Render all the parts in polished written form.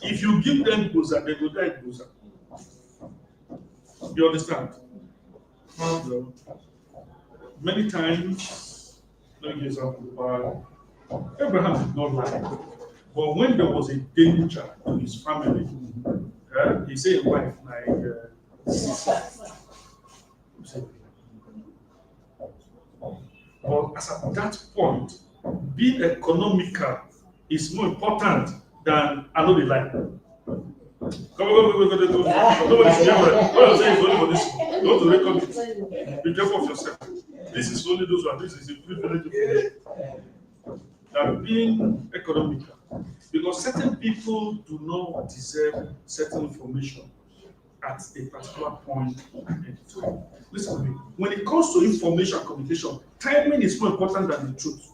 If you give them boza, they will die boza. You understand? So, many times, let me give you an example. Abraham did not lie. But when there was a danger to his family, he said, wife, but as at that point, being economical is more important than another lie. Nobody should never. What I'm saying is only for this. You want to record it. Be careful of yourself. This is only those who are. This is a privilege of you. That being economical, because certain people do not deserve certain information at a particular point in time. Listen to me. When it comes to information and communication, timing is more important than the truth.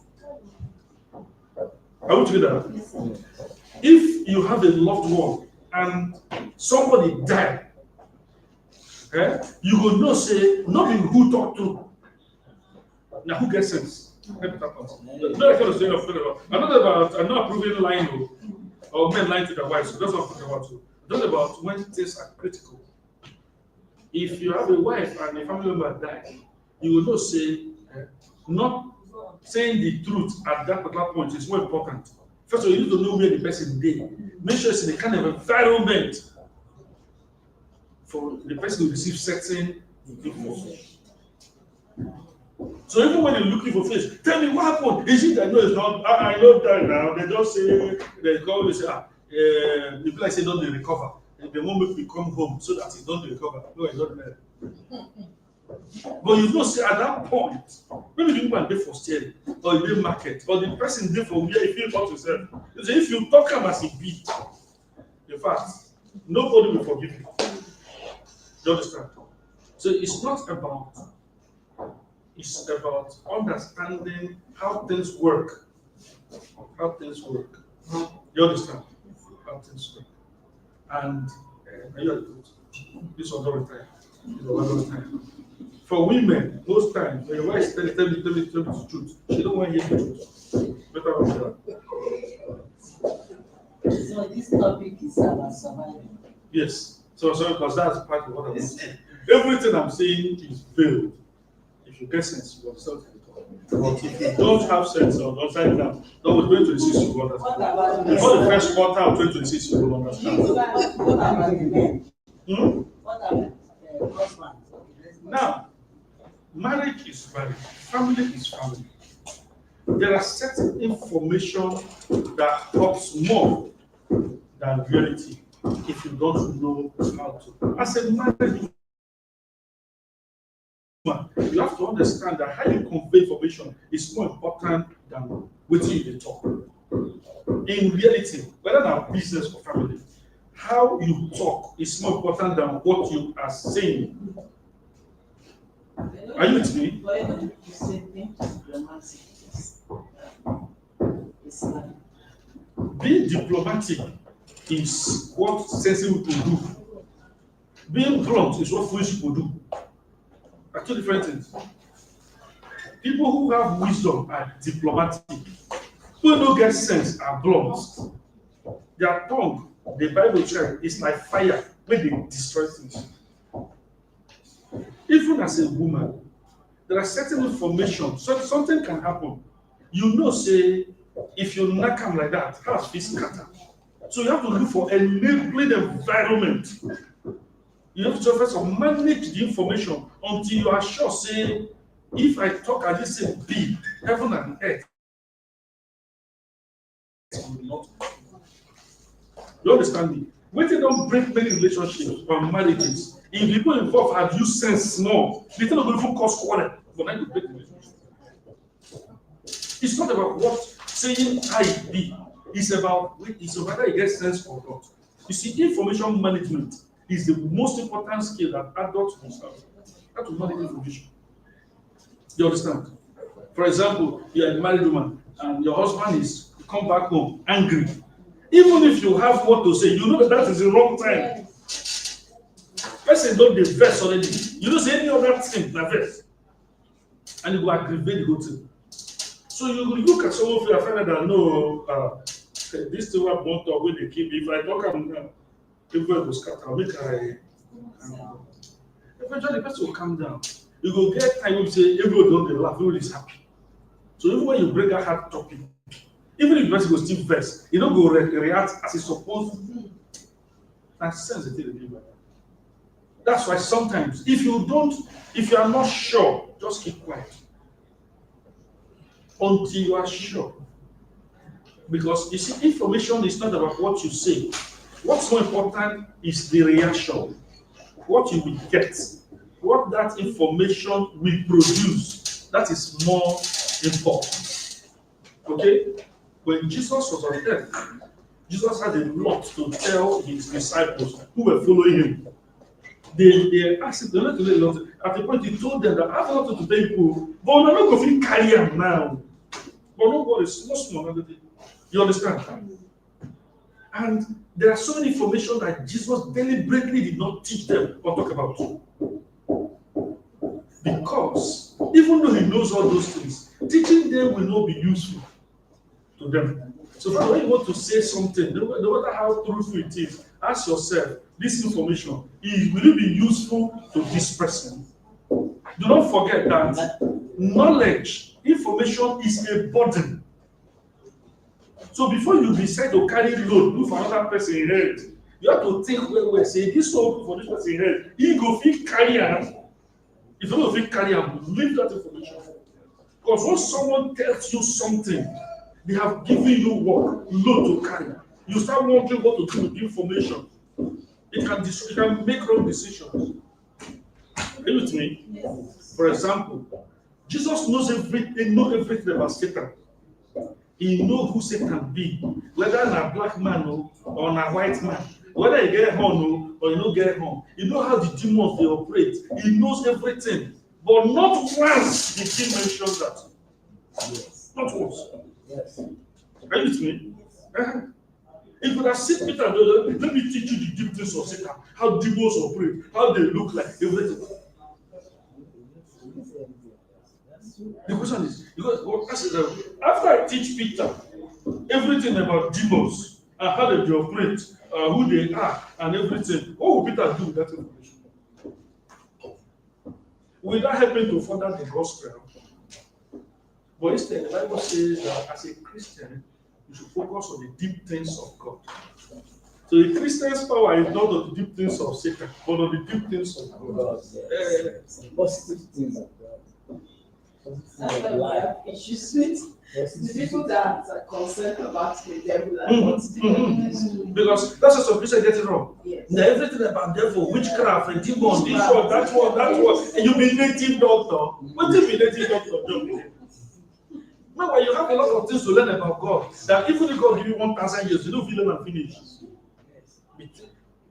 Are we together? If you have a loved one and somebody died, you will not say, not be who talk to. Now who gets sense? I'm not approving lying or men lying to their wives. So that's what I'm talking about too. Not about when things are critical. If you have a wife and a family member die, you will not say, not saying the truth at that particular point is more important. First of all, you need to know where the person is. Make sure it's in the kind of environment for the person to receive certain information. So even when you're looking for face, tell me what happened. Is it that no, it's not? I know that now. They just say they call me say, people like say don't they recover. And the moment we come home so that it don't recover. No, it's not there. But you don't say at that point, maybe you can be for stealing, or you dey market, or the person dey for where you feel about yourself. You say if you talk about it be, in fact, nobody will forgive you. You understand? So it's not about. It's about understanding how things work. How things work. You understand? How things work. And this was all the time. This was all the time. For women, most times, when your wife tell me the truth, she don't want to hear the truth. Better than that. So this topic is about surviving. Yes. So because that's part of what I'm saying. Everything I'm saying is veiled. If you get sense, you understand it. But if you don't have sense or don't sign down, don't 2026 you will understand. Before the first quarter of 2026 you will understand. What about the men? What about the husband? Now, marriage is marriage, family is family. There are certain information that helps more than reality if you don't know how to. As a married woman, you have to understand that how you convey information is more important than what you talk. In reality, whether it's business or family, how you talk is more important than what you are saying. Are you with me? Being diplomatic is what sensible people do. Being blunt is what foolish people do. Are two different things. People who have wisdom are diplomatic. People who don't get sense are blunt. Their tongue, the Bible says, is like fire when they destroy things. Even as a woman, there are certain information, so something can happen. You know, say, if you knock them like that, house will scatter. So you have to look for a enabling environment. You have to first manage the information until you are sure, say, if I talk at this same B, heaven and earth will not. You understand me? When they don't break many relationships or marriages, if people involved have used sense more, they don't even cause quarrel, but now you break the relationship. It's not about what saying I be. It's about whether you get sense or not. You see, information management is the most important skill that adults must have. How to manage information. You understand? For example, you're a married woman and your husband is come back home angry. Even if you have what to say, you know that is the wrong time. Person don't the verse already. You don't say any other thing than verse. And it will aggravate the whole thing. So you will look at someone who are friend that no, This thing I want to when they keep. If I talk am now, people will scatter. Make I. Eventually, the person will calm down. You go get time when you say everybody don't dey laugh, everybody is happy. So even when you bring a hard topic, even if the person go still vex, you don't go react as it's supposed to. That's sensitive. That's why sometimes, if you are not sure, just keep quiet until you are sure. Because you see, information is not about what you say. What's more important is the reaction, what you will get, what that information will produce. That is more important. Okay? When Jesus was on earth, Jesus had a lot to tell his disciples who were following him. They asked him, they let a lot. At the point, he told them that I have a lot to tell people, but we're not going to carry them now. But no worry, it's not small. You understand? And there are so many information that Jesus deliberately did not teach them or talk about. Because even though he knows all those things, teaching them will not be useful to them. So when you want to say something, no matter how truthful it is, ask yourself, this information, will it be useful to this person? Do not forget that knowledge, information is a burden. So before you decide to carry load, do for another person in head, you have to think well, say this one for this person in head. He go fit carry am. If you don't fit carry am, leave that information. Because once someone tells you something, they have given you work, load to carry. You start wondering what to do with the information. It can make wrong decisions. Are you with me? Yes. For example, Jesus knows everything about Satan. He knows who Satan be, whether a black man or a white man, whether he get horn or he don't get horn. He knows how the demons they operate. He knows everything. But not once did he mention that. Yes. Not once. Yes. Are you with me? He could have said, Peter, let me teach you the deep things of Satan, how demons operate, how they look like, everything. The question is, because after I teach Peter everything about demons and how they operate, who they are, and everything, what will Peter do with that information? Will that help him to further the gospel? But instead, the Bible says that as a Christian, you should focus on the deep things of God. So the Christian's power is not on the deep things of Satan, but on the deep things of God. Positive things of God. Positive of life. Issues with the people that are concerned about the devil and what's the devil. Because that's what some Christians get it wrong. Yes. Now everything about devil, witchcraft, and demon, this one, that one, that one, and you be native doctor. What if you native doctor do? No, but you have a lot of things to learn about God. That even if God give you 1,000 years, you don't feel them and finish.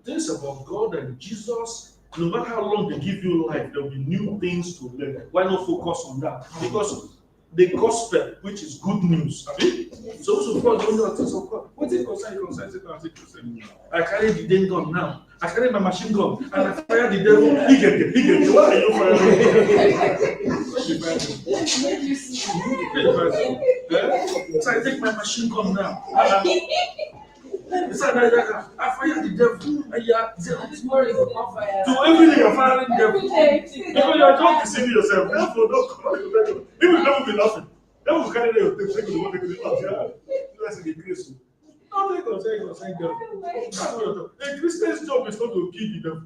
Things about God and Jesus, no matter how long they give you life, there will be new things to learn. Why not focus on that? Because the gospel, which is good news, I mean, so also God don't know things of God. What is concern? I carry the day gun now. I carry my machine gun and I fire the devil. He get it. Why are you firing? So I take my machine gun now. I fire the devil. To everything you're firing devil. Because you're just deceiving yourself. Therefore, don't come out your devil. Even the devil be laughing. Devil will carry your tape, take the one taking the laugh. That's the grace. Nothing concern devil. A Christian's job is not to kill the devil.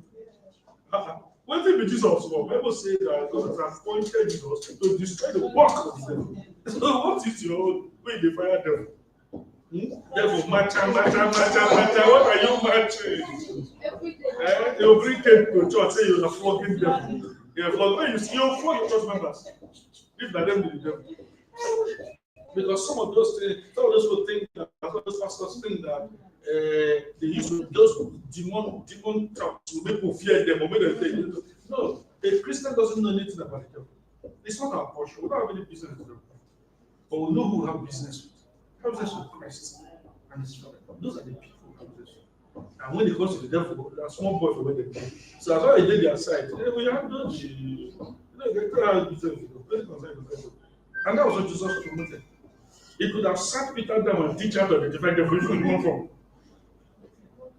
When they be Jesus, Bible say that God has appointed Jesus to destroy the work of the devil. So what is your own way they fire devil? Devil, matcha. What are you matching? They will bring tape to church, say you're flogging devil. You're flogging. When you see, you'll flog your church members. If that them be the devil. Because some of those people think that, some of those pastors think that they use those demon traps to make people fear them or make them think. No, a Christian doesn't know anything about the devil. It's not our portion. We don't have any business with them. But we know who we have business with. We have business with Christ and his family. Those are the people who have business with. And when it comes to the devil, they're small boy for where they go. So as long as they did their side, we have no they have business with them. And that was what Jesus promoted. He could have sat Peter down and teach how to identify the human form.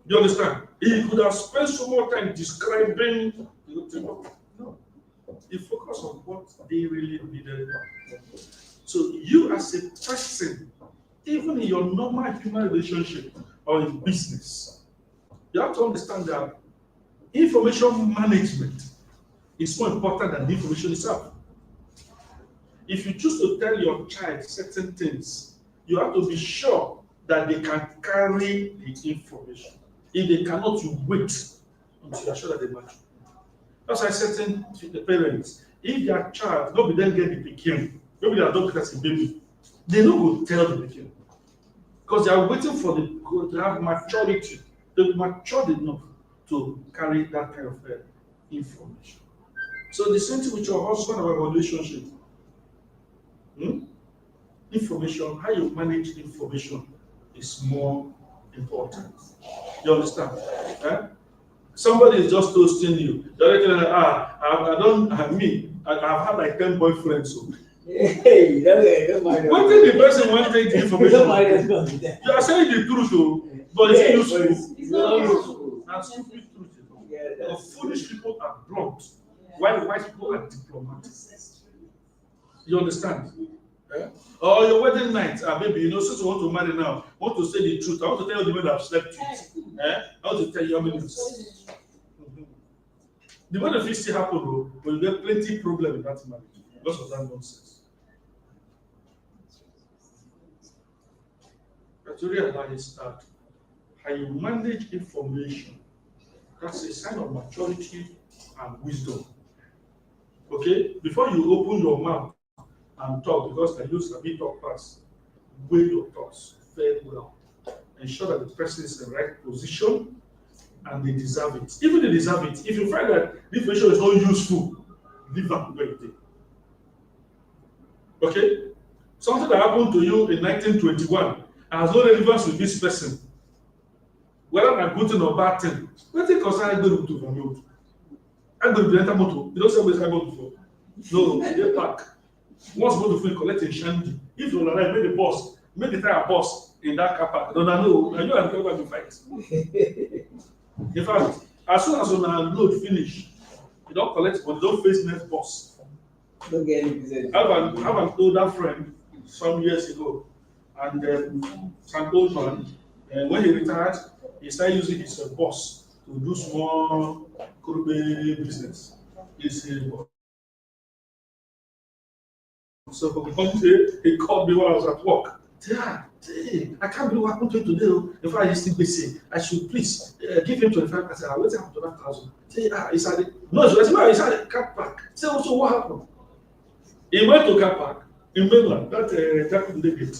You understand? He could have spent so much time describing. No. He focused on what they really needed. So you as a person, even in your normal human relationship or in business, you have to understand that information management is more important than the information itself. If you choose to tell your child certain things, you have to be sure that they can carry the information. If they cannot, you wait until you are sure that they match. That's why certain the parents, if their child nobody then get the pikin, maybe they adopt it as a baby, they don't go tell the pikin because they are waiting for to have maturity. They will mature enough to carry that kind of information. So the same thing with your husband or relationship. Information, how you manage information is more important. You understand? Somebody is just toasting you. You're like, I've had like 10 boyfriends. So. Hey, don't What did the person want to take the information? You are saying the truth, though, but it's useful. It's not useful. And stupid truth. The foolish people are blunt, while the wise people are diplomatic. You understand? Or your wedding night, baby, since you want to marry now, I want to say the truth. I want to tell you the men I've slept with. I want to tell you how many years. The benefit still happen, though, but you get plenty of problem in that marriage because of that nonsense. But to realize that how you manage information, that's a sign of maturity and wisdom. Okay? Before you open your mouth and talk, because they use a bit talk fast, weigh your thoughts very well. Ensure that the person is in the right position and they deserve it. Even they deserve it. If you find that the information is not useful, leave that where it is. Okay? Something that happened to you in 1921 has no relevance with this person. Whether I'm good thing or bad thing, what thing concern I go to from you? I go to the enter motor. You don't say where's I go before. No, they park. Once go to free collect a shandy. If you arrive, make the tire boss in that car park. Don't know, and you are going to fight. In fact, as soon as you load finish, you don't collect, but you don't face next boss. Don't get any I have an older friend some years ago, and some old man, when he retired, he started using his boss to do small business. He's so one day he called me while I was at work. Dad, I can't believe what happened to him today. If I used to say, I should please give him 25. I said, what's happened to that 1,000? He said, no, he said, a car park. Say, so what happened? He went to car park in mainland, that couldn't get.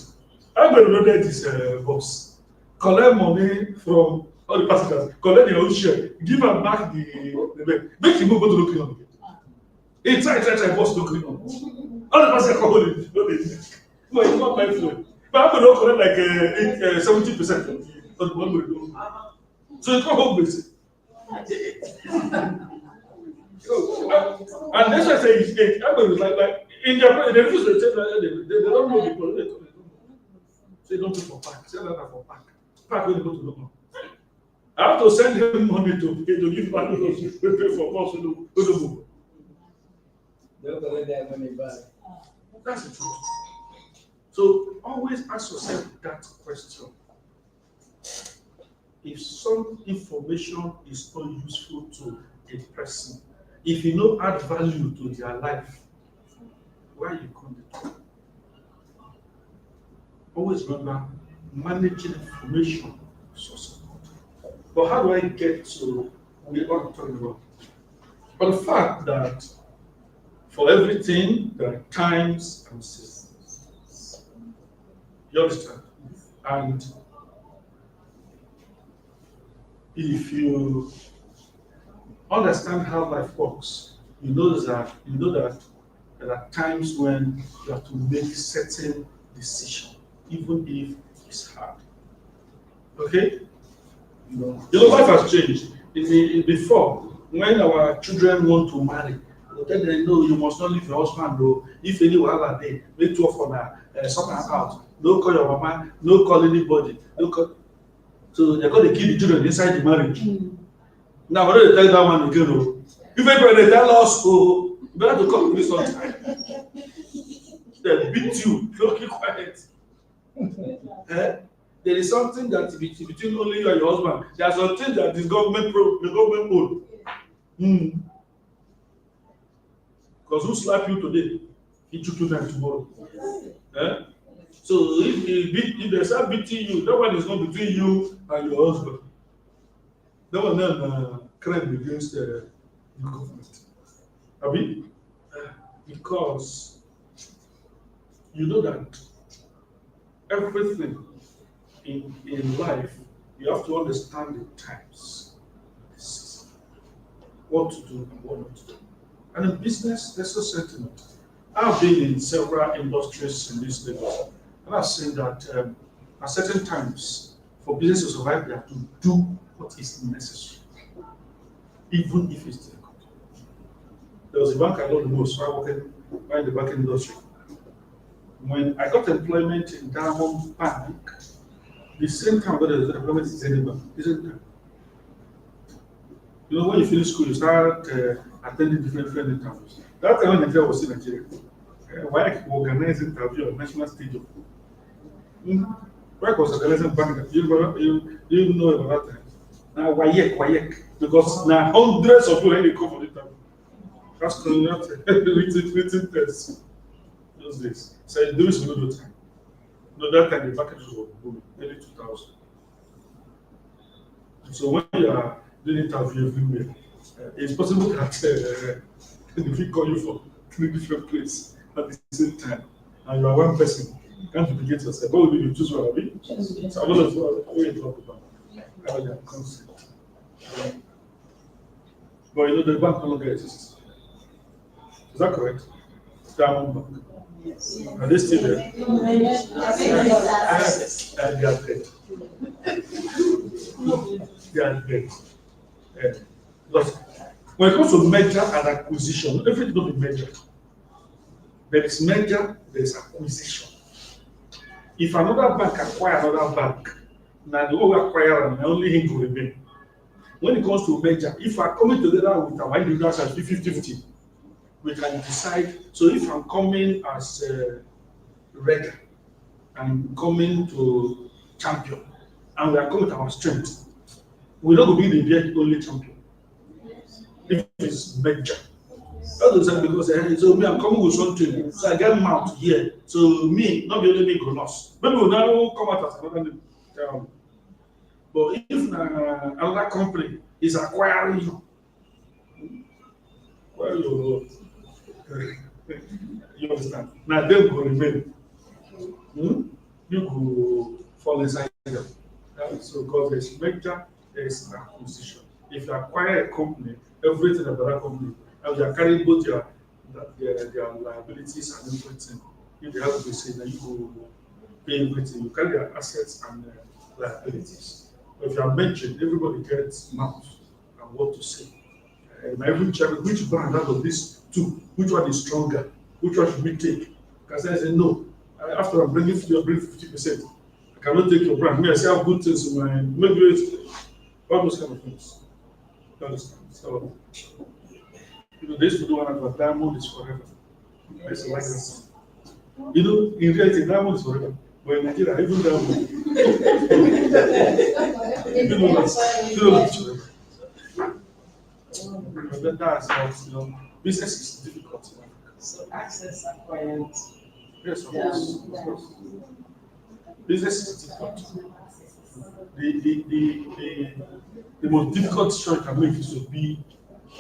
I'm going to load this box, collect money from all the passengers, collect their own share, give them back the bag, make him go to the clean on. He try, boss to clean on. All the passengers come hold it. No, it's not my fault. But I'm going to collect like 70% of the money. So you come home with it. And that's why I say it's 8. I'm going to like in their they refuse to tell they don't know people. They don't pay for park. Say that for park. Park when they go to the mall. I have to send him money to give back those we pay for bus to the move. Don't collect that money back. That's the truth. So always ask yourself that question. If some information is not useful to a person, if you know add value to their life, why you come? Always remember managing information is so important. But how do I get to what I'm talking about? But the fact that for everything there are times and seasons. You understand? And if you understand how life works, you know that there are times when you have to make certain decisions, even if it's hard. Okay? Life has changed. Before, when our children want to marry, then they know you must not leave your husband though. If any wahala dey, make 12 for something out. No call your mama, no call anybody, no call. So they're going to keep the children inside the marriage. Now, what do they tell that one again? Oh? If they tell us, oh, you better to come to this on time. They beat you, don't keep quiet. Eh? There is something that between only you and your husband. There are some things that the government own. Because who slap you today, he took you time tomorrow. Eh? So if they start beating you, that one is not between you and your husband. That one then crime against the government. Abi? Because you know that everything in life, you have to understand the times, what to do and what not to do. And in business, there's a sentiment. I've been in several industries in this Lagos, and I've seen that at certain times, for business to survive, they have to do what is necessary, even if it's difficult. There was a bank I know the most, so I worked in the banking industry. When I got employment in Diamond Bank, the same time I got employment in Zenith Bank, the same time. You know, when you finish school, you start attending different interviews. That time when Nigeria was in Nigeria, why organize interview on national stage? Why was organizing bank? You know about that time. Now, why? Because now hundreds of people only come for the interview. That's not written tests those days. So there is no time. No, that time the packages were booming, early 2000. So when you are doing interview everywhere, it's possible that they will call you for 3 different places at the same time, and you are one person. You can't duplicate yourself. What will you choose one of it? So I'm going to talk about how they are concept. But you know the bank no longer exists. Is that correct? Diamond Bank. Yes. Are they still there? They are dead. They are dead. Because when it comes to merger and acquisition, everything will be merger. There is merger, there is acquisition. If another bank acquire another bank, now the whole acquirer and only him will remain. When it comes to merger, if we are coming together with our individuals as 50-50, we can decide. So if I'm coming as Regal and coming to champion, and we are coming with our strength, we don't be the only champion. If it's merger. That's the same because so me, I'm coming with something, so I get mount here. So me, not the only me go lost. Maybe we'll now come out as another but if another company is acquiring you, well, you understand. Now they will remain. You go fall inside them. So because there's merger, there is acquisition. If you acquire a company, everything about that company, and you are carrying both their liabilities and everything, if they have to be said that you will pay everything, you carry their assets and liabilities. But if you are mentioned, everybody gets mouth and what to say. And I will check which brand out of these two, which one is stronger, which one should we take? Because I say no. After I'm bringing 50%. I cannot take your brand. Me, I say I have good things in my maybe it's all those kind of things. You understand? So you know, this would do one about diamond is forever. It's like that. You know, in reality, diamond is forever. But in Nigeria, even diamond. You know that's forever. But that's not, you know, business is difficult. So access acquired. Yes, of course. Business is difficult. The most difficult choice you can make is to be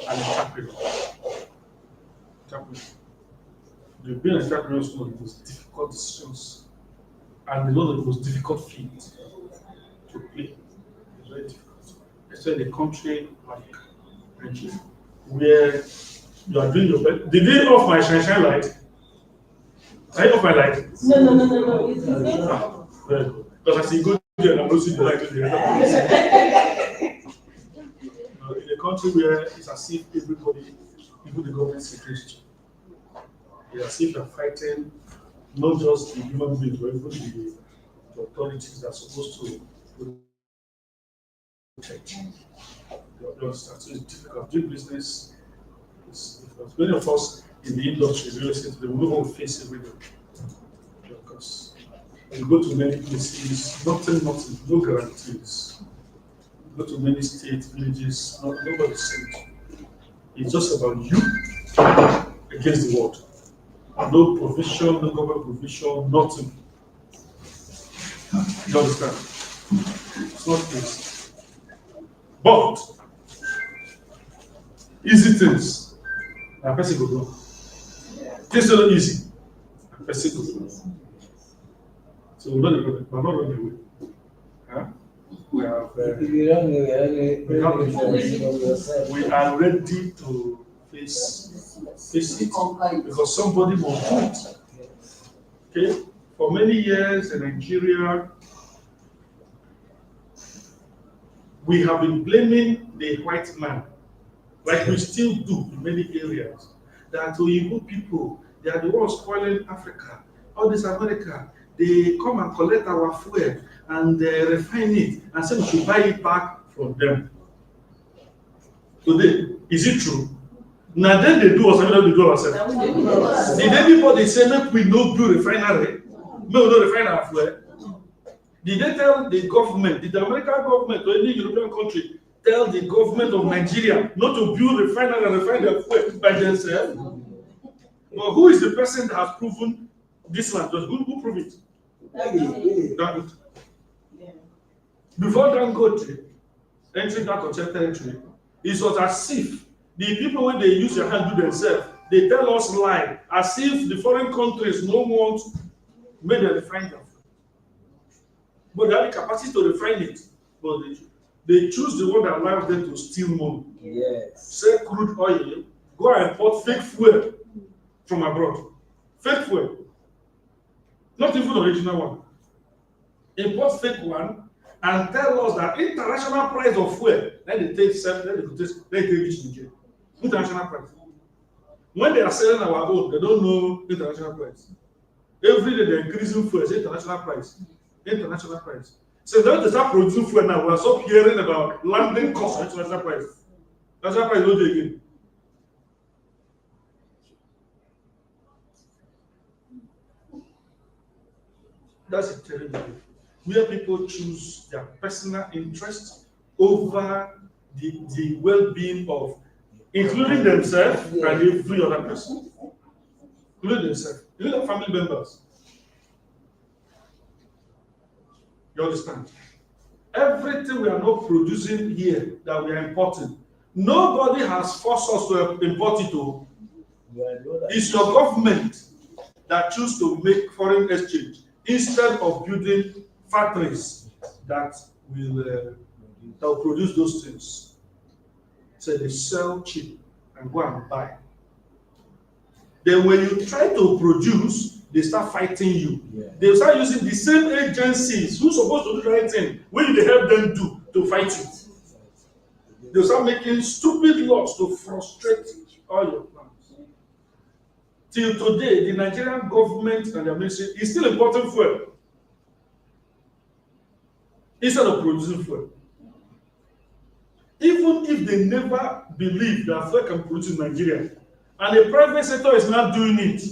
an entrepreneur. To be an entrepreneur is one of the most difficult decisions and one of the most difficult fields to play. It's very difficult. Especially in a country like Nigeria, where you are doing your best. Did they off my shine light? I off my light? No. It's very good. Because I see good there and I'm not seeing the light in a country where it's as if everybody, even the government is against you. It's as if you're fighting not just the human beings, but even the authorities that are supposed to protect. You understand? So it's difficult. Doing business is difficult. Many of us in the industry, real estate, they will not face every day. Because when you go to many places, nothing, no guarantees. You go to many states, villages, nobody's safe. It's just about you against the world. No provision, no government provision, nothing. You understand? It's not easy. But easy things, a person go do. Things are not easy, a person go do. So we're not running away. Huh? We have. We are ready to face it because somebody will do it. Okay? For many years in Nigeria, we have been blaming the white man, like we still do in many areas, that Oyibo people, they are the ones spoiling Africa. All this America, they come and collect our fuel and refine it and say we should buy it back from them. Today, is it true? Now then they do us, and we do ourselves. Did anybody say make we no do refinery? Make we no refine our fuel? Did they tell the government, did the American government or any European country tell the government of Nigeria not to build refinery and refine their fuel by themselves? But who is the person that has proven this land? Who proved it? Dangote. Before Dangote entering that concept territory, it was as if the people when they use their hand do themselves, they tell us lie, as if the foreign countries no want made them refine them. But they have the capacity to refine it. But they choose the one that allows them to steal money. Yes. Sell crude oil, go and import fake fuel from abroad. Fake fuel. Not even original one. Import fake one and tell us that international price of fuel, then they take rich Nigeria. International price. When they are selling our own, they don't know international price. Every day they're increasing fuel, it's international price. International price. So when they start producing fuel now, we're stop hearing about landing cost of international price. International price don't do again. That's a terrible thing. Where people choose their personal interest over the well-being of, including themselves and every other person. Including themselves, including family members. You understand? Everything we are not producing here that we are importing, nobody has forced us to import it. It's your government that choose to make foreign exchange instead of building factories that will produce those things. So they sell cheap and go and buy. Then when you try to produce, they start fighting you. Yeah. They start using the same agencies who's supposed to do the right thing, when they help them do to fight you. They start making stupid laws to frustrate all your plans. Till today, the Nigerian government and the ministry is still importing fuel instead of producing fuel. Even if they never believe that fuel can produce in Nigeria, and the private sector is not doing it,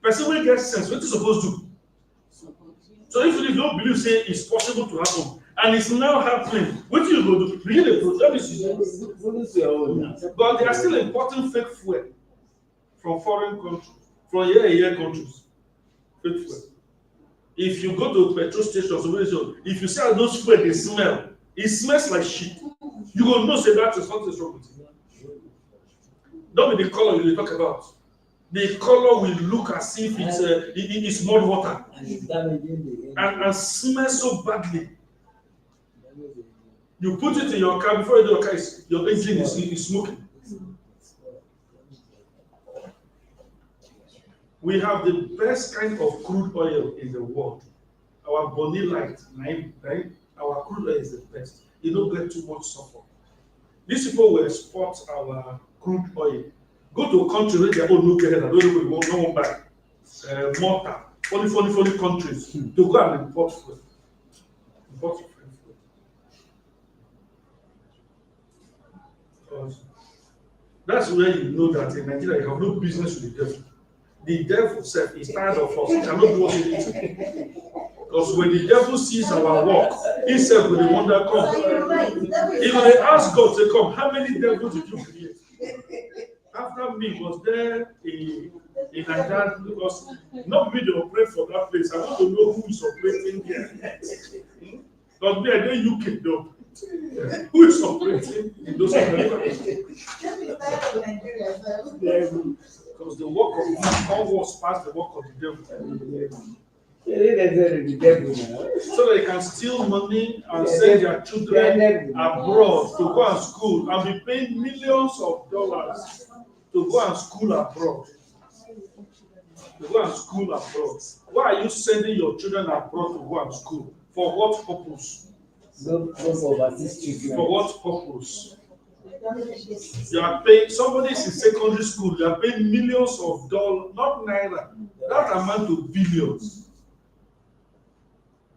person will get sense. What is supposed to do? So if you don't believe, say it's possible to happen, and it's now happening, what do you go do? Really, but they are still importing fake fuel from foreign countries, from year countries. Fake fuel. If you go to petrol stations, if you see how those fuel they smell, it smells like shit. You will know say that is not wrong with it. Don't be the color you talk about. The color will look as if it's mud water and smells so badly. You put it in your car before your car your engine is smoking. We have the best kind of crude oil in the world. Our Bonny Light, right? Our crude oil is the best. You don't get too much sulfur. These people will export our crude oil. Go to a country where they own nuclear and no one buy. Malta, funny countries to go and import food. Import food. Because that's where you know that in Nigeria you have no business with the devil. The devil self is tired of us. He cannot do what he needs. Because when the devil sees our work, he said, "When the wonder comes, he will ask God to come. How many devils did you create?" After me was there in Nigeria, because not me to operate for that place. I want to know who is operating here. Because me, I don't UK though. Who is operating in those countries? Because the work of all was past the work of the devil. So they can steal money and send their children abroad to go and school and be paying millions of dollars to go and school abroad. To go and school abroad. Why are you sending your children abroad to go and school? For what purpose? For what purpose? You are paying, somebody is in secondary school, you are paying millions of dollars, not naira, that amount to billions.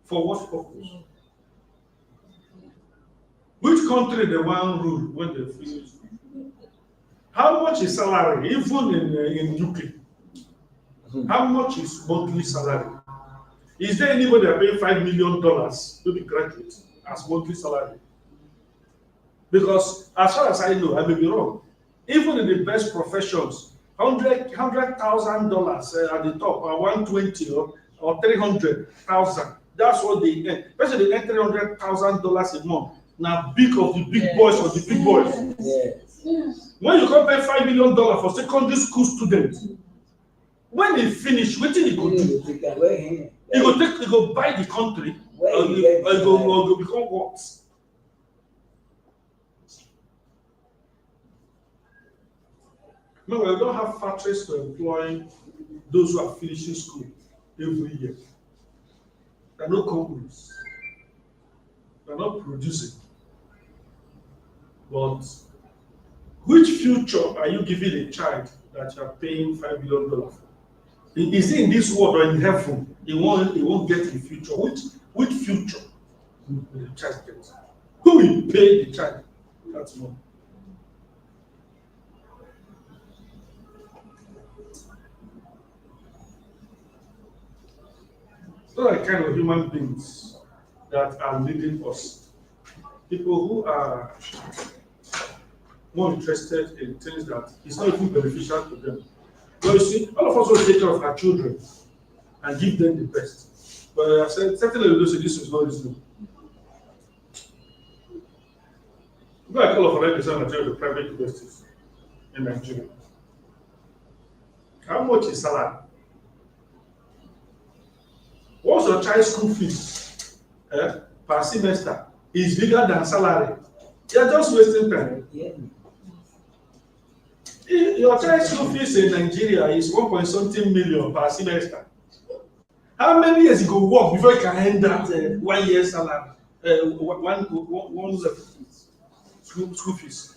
For what purpose? Which country they want rule when they finish? How much is salary, even in UK? How much is monthly salary? Is there anybody that pay $5 million to be graduate as monthly salary? Because as far as I know, I may be wrong. Even in the best professions, $100,000 at the top, or 120 or 300,000. That's what they earn. Especially they earn $300,000 a month. Now, big of the big boys or the big boys. Yes. When you compare $5 million for secondary school students, when they finish, what did he go do? He go buy the country, or he go become what? No, we don't have factories to employ those who are finishing school every year. There are no companies. They are not producing. But which future are you giving a child that you are paying $5 million for? Is he in this world or in heaven? He won't get the future. Which future will the child get? Who will pay the child that money? Those are the kind of human beings that are leading us. People who are more interested in things that is not even beneficial to them. But you see, all of us will take care of our children and give them the best. But I said, certainly those this is not reasonable. Like all of our represent the private universities in Nigeria. How much is salary? What's your child's school fees per semester? Is bigger than salary. You're just wasting time. Your child's school fees in Nigeria is 1.something million per semester. How many years you go work before you can earn that 1 year salary? One school fees.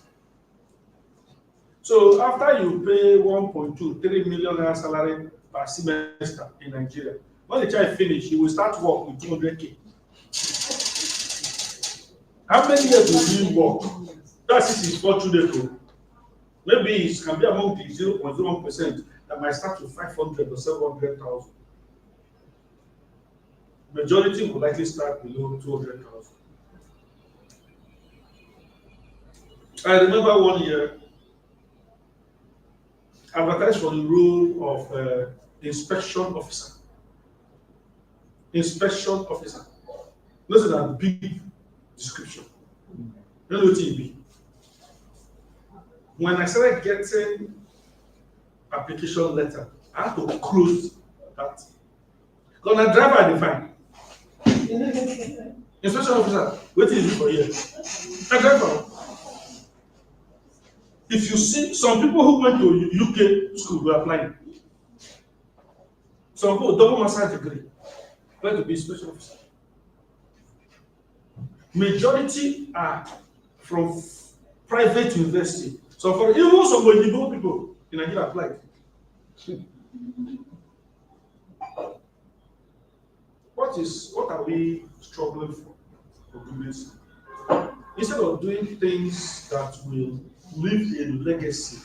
So after you pay 1.23 million naira salary per semester in Nigeria, when the child finish, he will start work with 200K. How many years will he work? That's his children. Maybe it can be among the 0.01% that might start with 500 or 700,000. Majority will likely start below 200,000. I remember 1 year, advertised for the role of inspection officer. Inspection officer. Those are a big description. You know what it be? When I started getting application letter, I had to close that. Because I driver I define. Inspection officer, what is it for you? I driver. If you see some people who went to UK school were applying. Some people double master degree went to be inspection officer. Majority are from private university. So for even some Igbo people in Nigeria applied. what are we struggling for goodness sake? Instead of doing things that will leave a legacy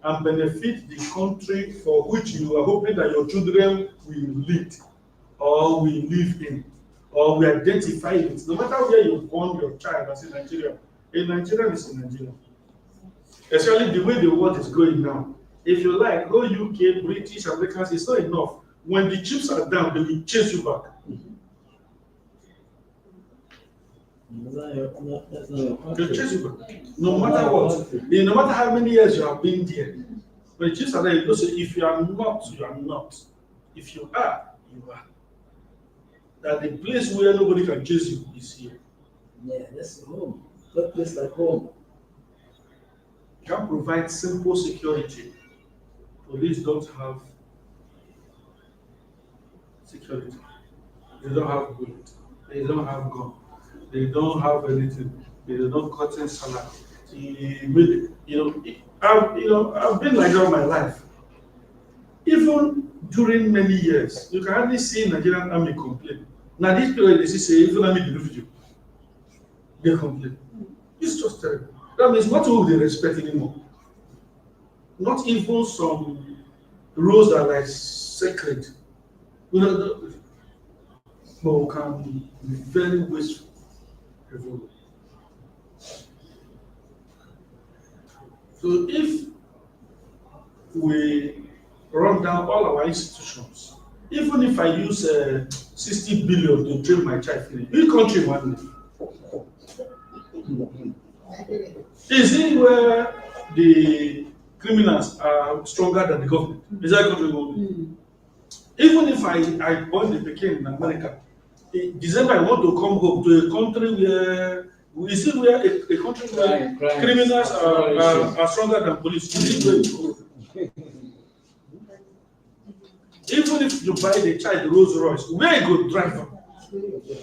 and benefit the country for which you are hoping that your children will lead or will live in or will identify it, no matter where you born your child as in Nigeria, a Nigerian is a Nigerian. Especially the way the world is going now. If you like, go UK, British, Americans, it's not enough. When the chips are down, they will chase you back. They chase you back. No matter what. No matter how many years you have been there. When the chips are there, you say, if you are not, you are not. If you are, you are. That the place where nobody can chase you is here. Yeah, that's home. That place like home. Can provide simple security. Police don't have security. They don't have bullet. They don't have gun. They don't have anything. They do not cut in salary. I've been like that all my life. Even during many years, you can hardly see Nigerian army complain. Now this period they say even army the refugee, they complain. It's just terrible. That means what will they respect anymore? Not even some rules that are like sacred. But can be very wasteful. So if we run down all our institutions, even if I use 60 billion to train my child, which country one day? Is it where the criminals are stronger than the government? Is that country one? Even if I born the Pekin in America, in December I want to come home to a country where is it where a country where criminals are stronger than police? Is it where you go? Even if you buy the child Rolls Royce, where you go drive them?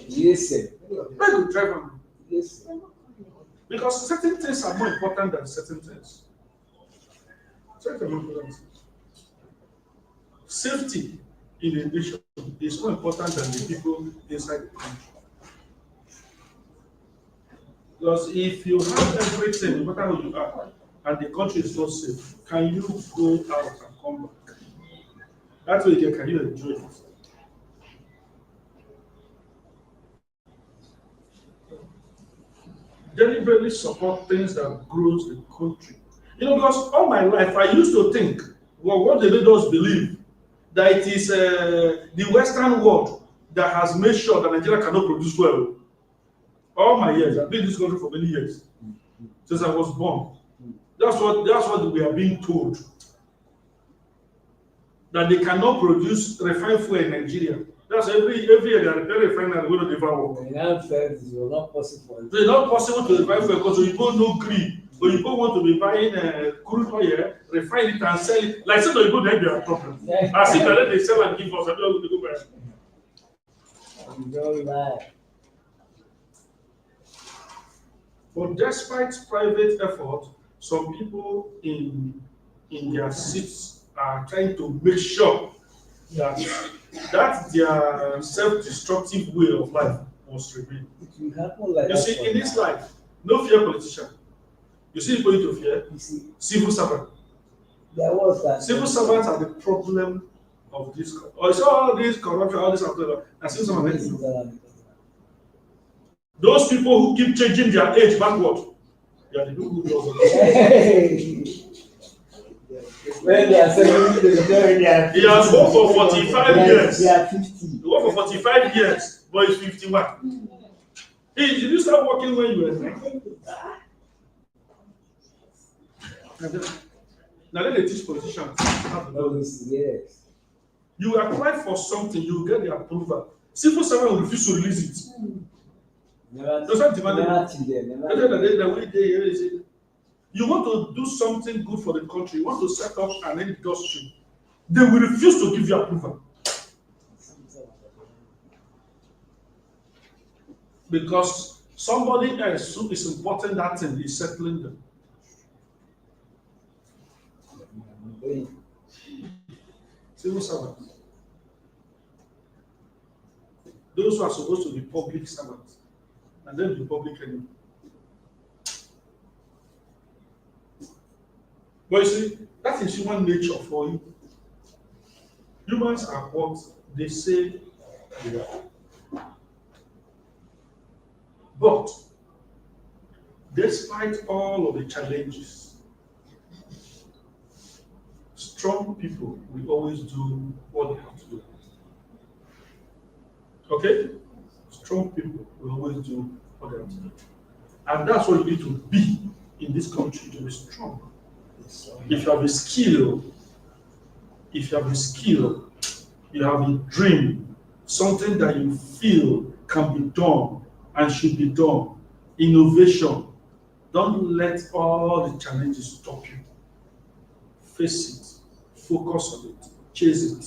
Yes, sir. Where you go drive them? Yes, sir. Because certain things are more important than certain things. Certain more important. Safety in the nation is more important than the people inside the country. Because if you have everything, no matter who you are, and the country is not safe, can you go out and come back? That's way can you enjoy it? Deliberately support things that grows the country. Because all my life I used to think, well, what they made us believe that it is the Western world that has made sure that Nigeria cannot produce well. All my years, I've been in this country for many years, since I was born. That's what we are being told. That they cannot produce refined fuel in Nigeria. That's every year they are repairing refinery going to devour. In that fact, it was not possible. So it's not possible to refine fuel because Oyibo no gree. Oyibo want to be buying crude oil, refine it and sell it. Like say Oyibo then be a problem. As if that they sell and give us, I don't want to go buy. You don't lie. But despite private effort, some people in their seats are trying to make sure that their self-destructive way of life must remain. It will happen like You see, in this life, no fear politician. You see people to fear? You see, Civil servant. there was that. Civil servants are the problem of this. Or it's all this corruption, all this after and civil servants. Those people who keep changing their age backward, they are the people who do all When they are 70, they are 50. He has worked for 45 years. They are 50. He worked for 45 years, but he's 51. Hey, did you start working when you were 9? Now let they teach politicians how to do this. Yes. You apply for something, you get the approval. Civil servant will refuse to release it. You want to do something good for the country, you want to set up an industry, they will refuse to give you approval. Because somebody else who is important that thing is settling them. Civil servants. those who are supposed to be public servants, and then be public enemy. But you see, that is human nature for you. Humans are what they say they are. But despite all of the challenges, strong people will always do what they have to do. Okay? Strong people will always do what they have to do. And that's what you need to be in this country, to be strong. If you have a skill, you have a dream, something that you feel can be done and should be done, innovation, don't let all the challenges stop you. Face it, focus on it, chase it.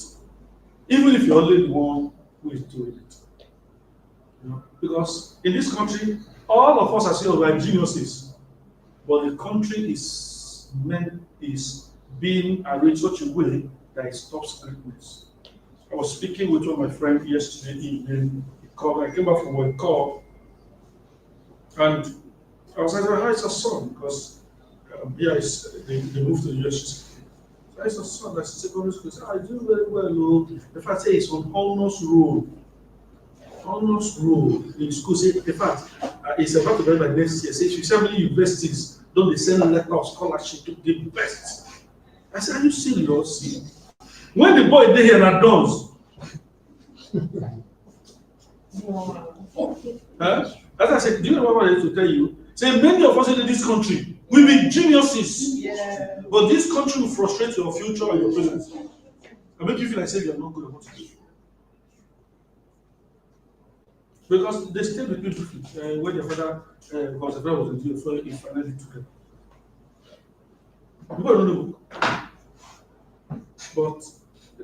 Even if you're only the one who is doing it. You know? Because in this country, all of us are still like geniuses, but the country is being arranged such a way that it stops greatness. I was speaking with one of my friends yesterday evening. I came back from a call, and I was like, "How is your son?" Because they moved to the US. So it's a son that's in secondary school. I do very well. In fact, say it's on honors road. Honors road in school. Say, in fact, it's about to be by next year. Say, if you see how many universities don't they send a letter of scholarship to the best? I said, are you serious? When the boy did here and dons, as I said, do you know what I wanted to tell you? Say, many of us in this country will be geniuses, but this country will frustrate your future and your present. I make you feel like say you are not good at what you do. Because they stay with people when their father, because the father was in jail, so he finally took them. People don't know. But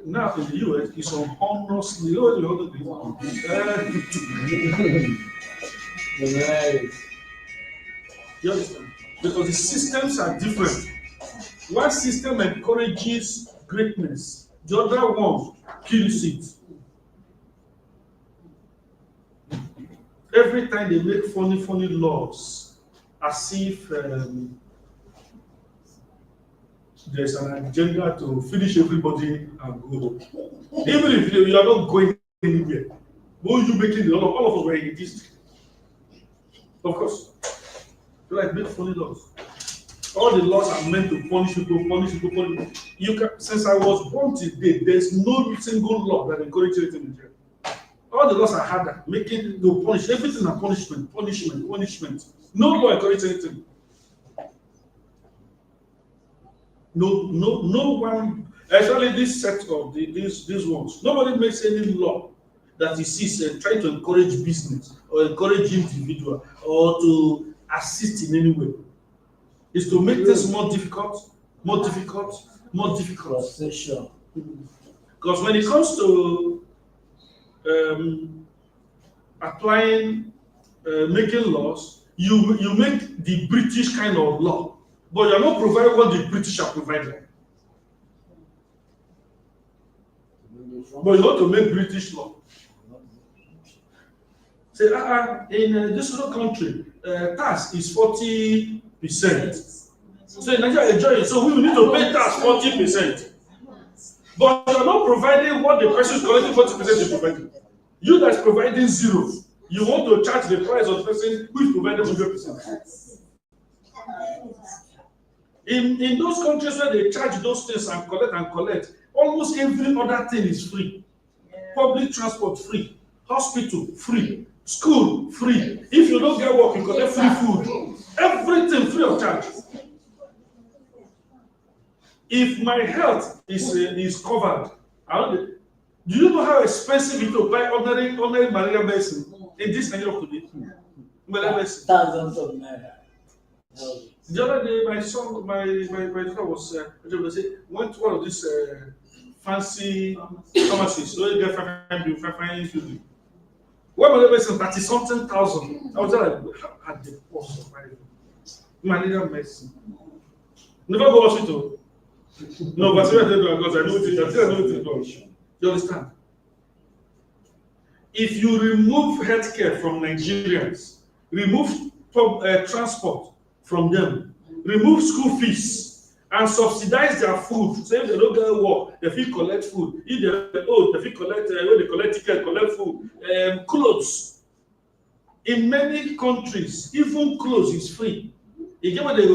now in the US, it's on honors. You know what you understand? Because the systems are different. One system encourages greatness, the other one kills it. Every time they make funny laws, as if there's an agenda to finish everybody and go home. Even if you are not going anywhere, who you making the law? All of us were in this. Of course. So like make funny laws. All the laws are meant to punish people. You can, since I was born today, there's no single law that encourages it in jail. All the laws are harder, making you punish everything are punishment. No law encourages anything. No one, especially this set of these ones. Nobody makes any law that is trying to encourage business or encourage individual or to assist in any way. It's to make things more difficult. Because when it comes to applying, making laws, you make the British kind of law, but you're not providing what the British are providing. But you want to make British law. Say, in this other country, tax is 40%. So in Nigeria, enjoy it. So we will need to pay tax 40%. But you're not providing what the person is collecting 40% is providing. You that's providing zero, you want to charge the price of the person who is providing 100%. In those countries where they charge those things and collect, almost every other thing is free. Public transport free, hospital free, school free. If you don't get work, you collect free food. Everything free of charge. If my health is covered, do you know how expensive it is to buy ordinary malaria medicine in this Nigeria today? Malaria medicine. Thousands of naira. The other day, my daughter was went to one of these fancy pharmacies. So you get 500. One malaria medicine 30-something thousand. I was like, how had the cost of malaria medicine? Never go hospital. No, but seriously, because I know it is. You understand? If you remove healthcare from Nigerians, remove transport from them, remove school fees, and subsidize their food, say if they don't get work, they fit collect food. If they're old, they fit collect, when they collect ticket, collect food, clothes. In many countries, even clothes is free. You get when they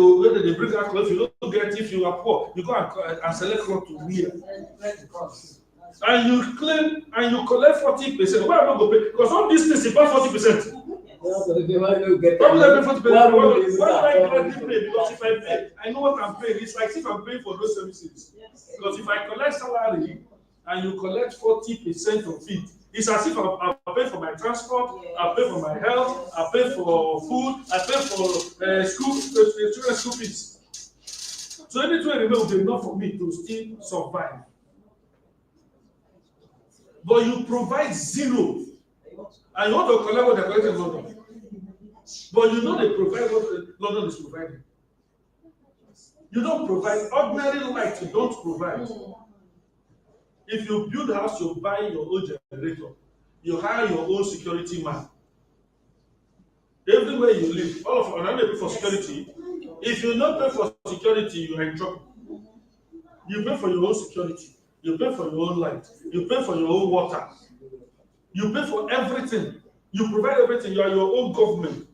bring out clothes, you don't get if you are poor, you go and select clothes to wear. And you claim and you collect 40%. Why am I not going to pay? Because all these things about 40%. Why do I pay 40%? Why do I gladly pay? Because if I pay, I know what I'm paying. It's like if I'm paying for those services. Because if I collect salary and you collect 40% of it, it's as if I pay for my transport, I pay for my health, I pay for food, I pay for children's school fees. So anything remain will be enough for me to still survive. But you provide zero, and you want to collect what they're collecting in London. But you know they provide what London is providing. You don't provide ordinary light. You don't provide. If you build a house, you buy your own generator. You hire your own security man. Everywhere you live, all of them pay for security. If you not pay for security, you are in trouble. You pay for your own security. You pay for your own light. You pay for your own water. You pay for everything. You provide everything. You are your own government.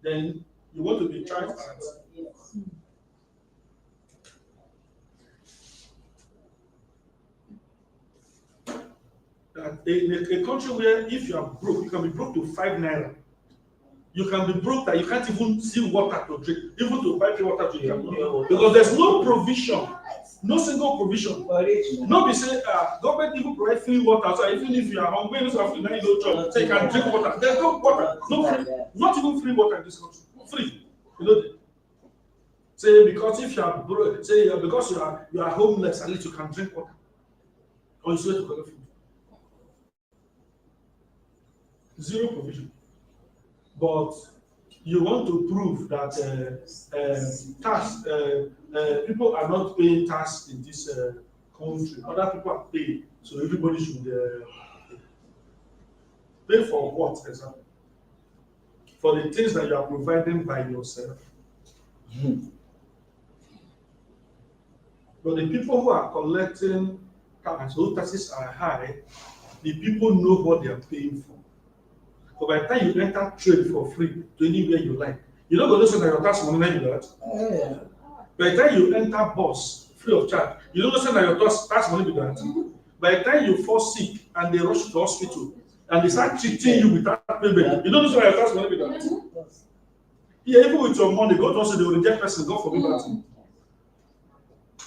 Then you want to be transparent. That in a country where if you are broke, you can be broke to 5 naira. You can be broke that you can't even see water to drink, even to buy pure water to drink. Because there's no provision. No single provision. No be say government even provide free water. So even if you are hungry, you have to no job, so you can drink water. There's no water, no free, not even free water in this country. Free. You know. Say because if you are broke, say because you are homeless, at least you can drink water. Or you swear to collect food. Zero provision. But you want to prove that tax people are not paying tax in this country. Other people are paying, so everybody should pay for what exactly? For the things that you are providing by yourself. But the people who are collecting tax, those taxes are high. The people know what they are paying for. But by the time you enter trade for free to anywhere you like, you don't go listen to your tax money like that. By the time you enter bus free of charge, you don't listen to your tax money be that. By the time you fall sick and they rush you to hospital and they start treating you without payment, you don't listen to your tax money be that. Yeah, even with your money, God also they will reject person, God forbid that.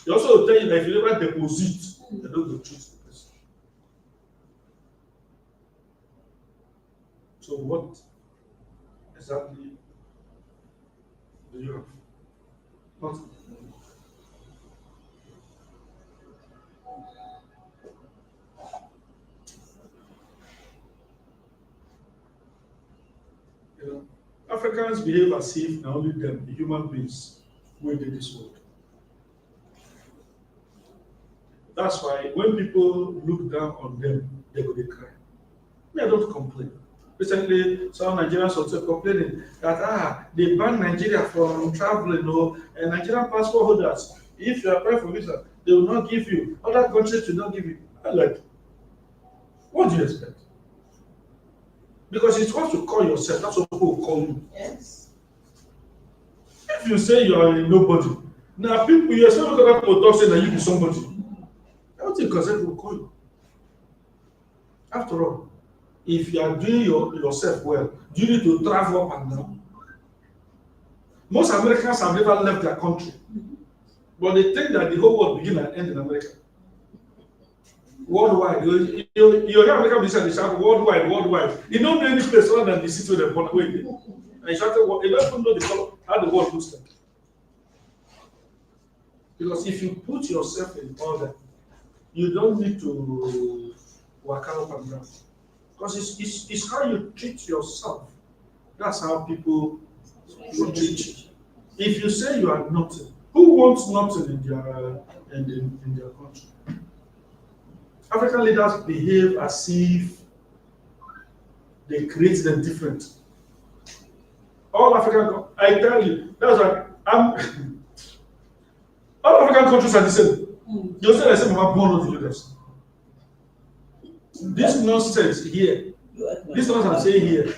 They also will tell you that if you never deposit, they don't go treat the person. So what exactly do you have? What? You know, Africans behave as if now only them, the human beings, who did this world. That's why when people look down on them, they go to cry. Me, I don't complain. Recently, some Nigerians also complaining that they ban Nigeria from traveling and Nigerian passport holders. If you apply for visa, they will not give you. Other countries will not give you. I'm like, what do you expect? Because it's what you call yourself, that's what people will call you. Yes. If you say you are a nobody, now people you expect other people talk say that you be somebody. I don't think because will call you. After all, if you are doing yourself well, do you need to travel up and down? Most Americans have never left their country, but they think that the whole world begin and end in America. Worldwide, you hear American business, they shout worldwide, worldwide. You don't know any place other than the city where they're born. And you shout, you don't even know how the world looks like. Because if you put yourself in order, you don't need to work out and down. Because it's how you treat yourself. That's how people will treat you. If you say you are nothing, who wants nothing in their country? African leaders behave as if they create them different. All African, I tell you, that's why all African countries are the same. You say the same about born of the leaders. This nonsense here, this nonsense I'm saying here,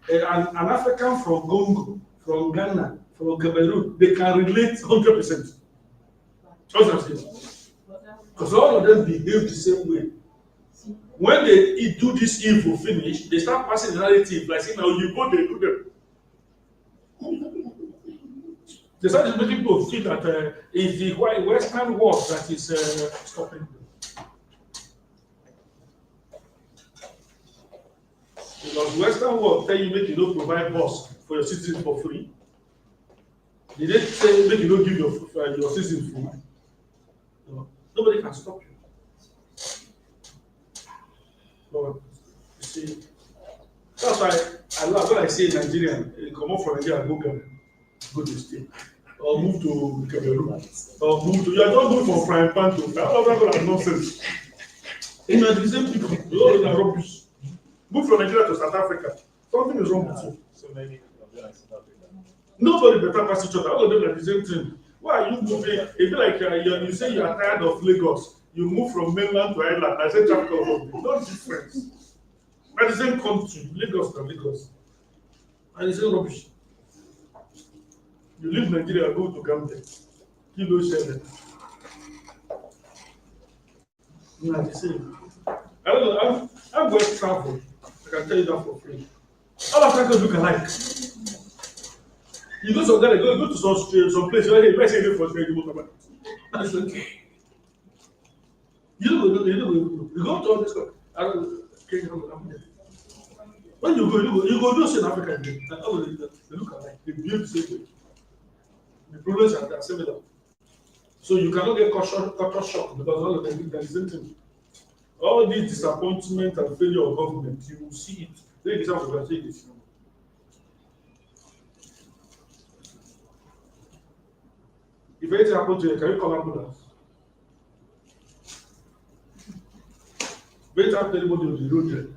an African from Congo, from Ghana, from Cameroon, they can relate 100%. That's what I'm saying. Because all of them behave the same way. When they do this evil finish, they start passing the narrative like saying, now you go, they do them. They start making people feel that it's the Western world that is stopping them. Because Western world tell you make you don't provide bus for your citizens for free. They didn't say make you don't give your citizens food. No. Nobody can stop you. But you see, that's why I love when I say Nigerian, come up from Nigeria and go to state. Or move to Cameroon. Or move to, you are not moving from frying pan to fry. All of that are nonsense. It's not the same people. You all are rubbish. Move from Nigeria to South Africa. Something is wrong with you. So many of them are South Africa. Nobody better pass each other. All of them are the same thing. Why are you moving? It be like you say you are tired of Lagos. You move from mainland to island. I said traffic of not different. But the same country, Lagos to Lagos. And the same rubbish. You leave Nigeria, go to Gambia. Kilo share. Not the same. I don't know. I'm going to travel. I can tell you that for free. All of Africans look alike. You go to Ghana, go to some place. Let's say for trade. That's okay. You go to all this stuff. When you go do this in Africa again. They look alike. They behave the same way. The problems are similar. So you cannot get culture shock because all of them do the same thing. All this disappointment and failure of government, you will see it. They deserve to say this. If anything happens to you, can you call ambulance? Wait after anybody on the road there.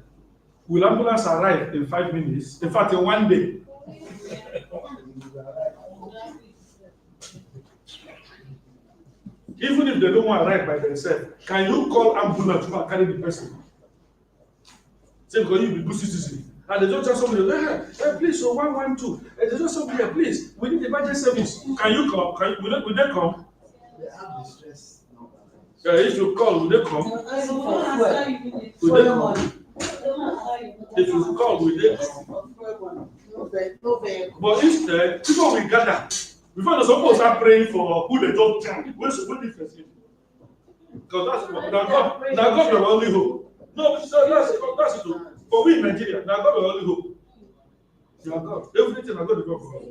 Will ambulance arrive in 5 minutes? In fact, in 1 day. Even if they don't want to arrive by themselves, can you call ambulance to carry the person? Say, because you be good citizen. And they don't tell somebody, hey, please, so 112. And they don't say, here, please, we need emergency service. Can you come? Will they come? They have distress number. Yeah, if you call, will they come? Will they come? If you call, will they come? No vehicle. But instead, people will gather. Before they're supposed to start praying for who they don't jam. What's the difference? Because that's God your only hope. No, that's it. For we in Nigeria, now God your only hope. You are God. Everything I got to go for.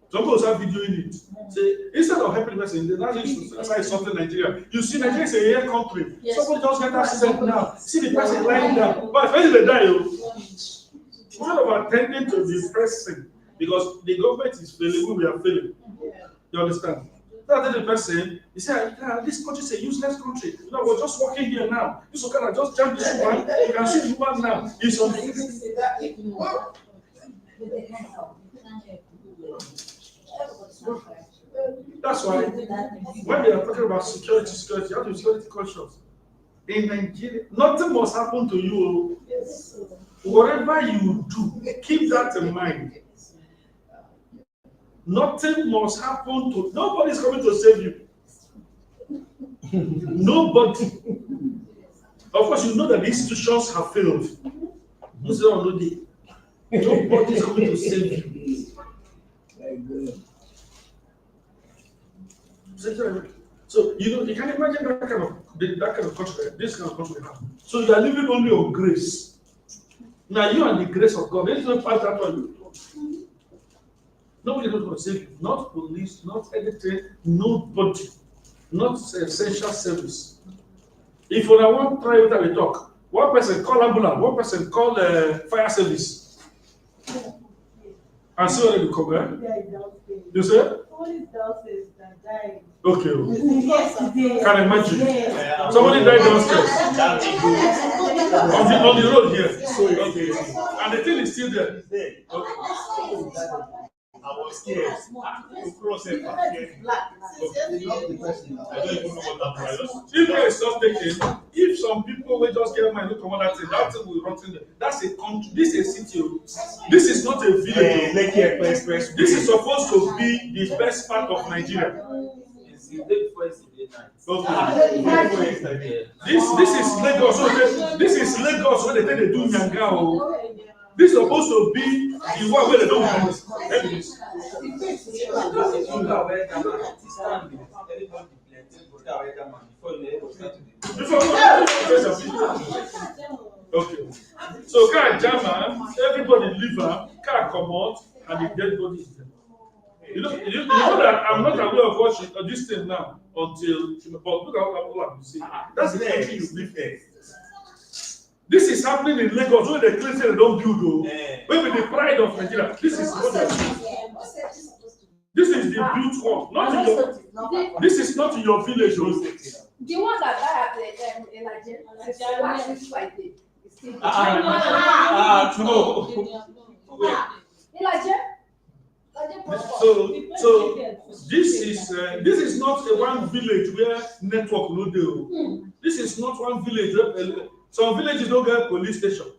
Some people start videoing it. Say, instead of helping the person, that's why it's something Nigeria. You see, Nigeria is a rare country. Yes. Somebody just get accident now. See the person lying down. But when they die, instead of attending to the person, because the government is failing, we are failing. You understand? That's the person. He said, this country is a useless country. You know, we're just walking here now. This Okada just jumped this one. You can see the woman now. It's on. That's why when they are talking about security, you have to be security conscious. In Nigeria, nothing must happen to you. Whatever you do, keep that in mind. Nothing must happen to nobody's coming to save you. Nobody. Of course, you know that the institutions have failed. Nobody's coming to save you. So you can imagine that kind of country, this kind of country. So you are living only on grace. Now you are the grace of God. There is no path that for you. Nobody is going to save you. Not police, not anything, nobody. Not essential service. If you want private talk, one person call ambulance, one person call fire service. And see what they come. You say? Police downstairs that died. Okay. Yesterday. Can imagine. Yes. Somebody died downstairs. That people. On the road here. Okay. And the thing is still there. I was scared. To cross it. I don't even know what happened. If care is not taken, if some people will just get money to come on that thing will rot in there. That's a country. This is a city. This is not a village. Express. This is supposed to be the best part of Nigeria. It's the day before yesterday night. Okay. This is Lagos. So this is Lagos where they do Nyanga. This is supposed to be the one where they don't do this. Okay. So car jam, everybody leave her, car come out, and the dead body is there. You know that I'm not aware of what this thing now until but look at what I'm saying. That's the country you live in. This is happening in Lagos where the claim they don't build though. Maybe the pride of Nigeria. This is what they're doing. This is the built one, not in your. This is not in your village. The one that died at the Elijah, like this. No. Elijah. So this is not a one village where network no deal. This is not one village. Some villages don't get police station.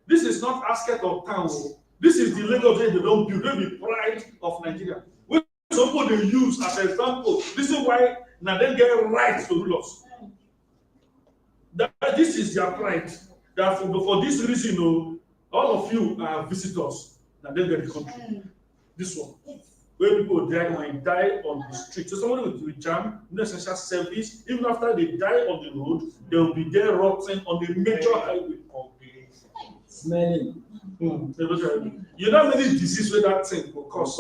This is not Asket of town. This is the Lagos where they don't build. They be pride of Nigeria. When somebody they use as an example, this is why now they get rights to rule us. This is their pride. That for this reason, all of you are visitors. Now they get the country. This one, where people might die on the street. So somebody will jam, no essential service. Even after they die on the road, they will be there rotting on the major highway. Smelling. You know how many diseases where that thing will cause.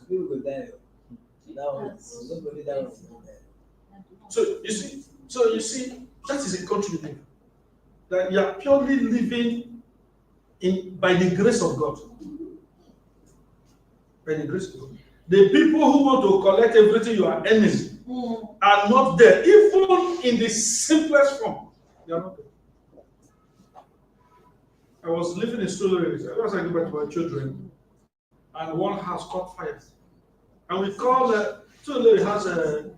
People will die. Nobody die. So you see, that is a country living. That you are purely living by the grace of God. By the grace of God. The people who want to collect everything you are earning are not there, even in the simplest form. They are not there. I was living in Solary. I was going back to my children, and one house caught fire. And we call Solary has a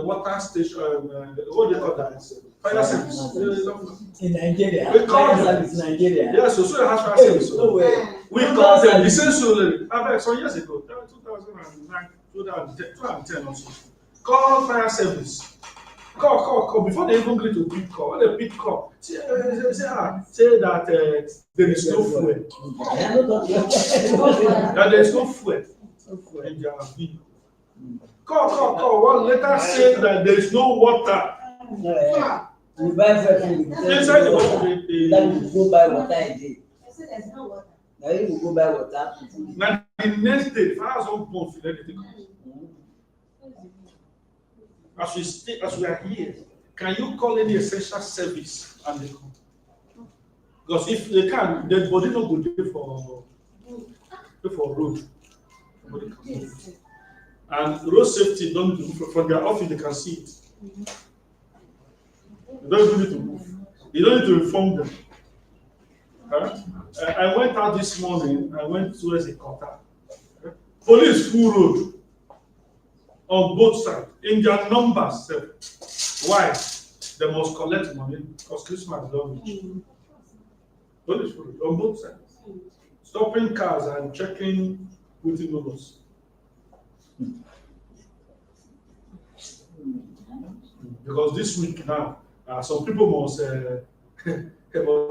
water station. What do you call that? Fire service. In Nigeria. We call them. Service Nigeria. Yes, so Solary has fire service. No way. We called them the same Solary. Some years ago, 2009, 2010 or so. Call fire service. Call. Before they even agree to pick call, when they pick call, say that there is no fuel. That there is no fuel in their vehicle. Call. One later say that there is no water. You buy everything. Inside the water, you go buy water again. Now you go buy water. Now the next day, fire some pump for everything. As we are here, can you call any essential service and they come? Because if they can, the body not go there for road. And road safety don't do from their office, they can see it. You don't even need to move. You don't need to inform them. Huh? I went out this morning, I went towards a quarter. Police full road. On both sides, in their numbers. Why? They must collect money because Christmas don't reach. Police on both sides, stopping cars and checking within numbers. Because this week now, some people must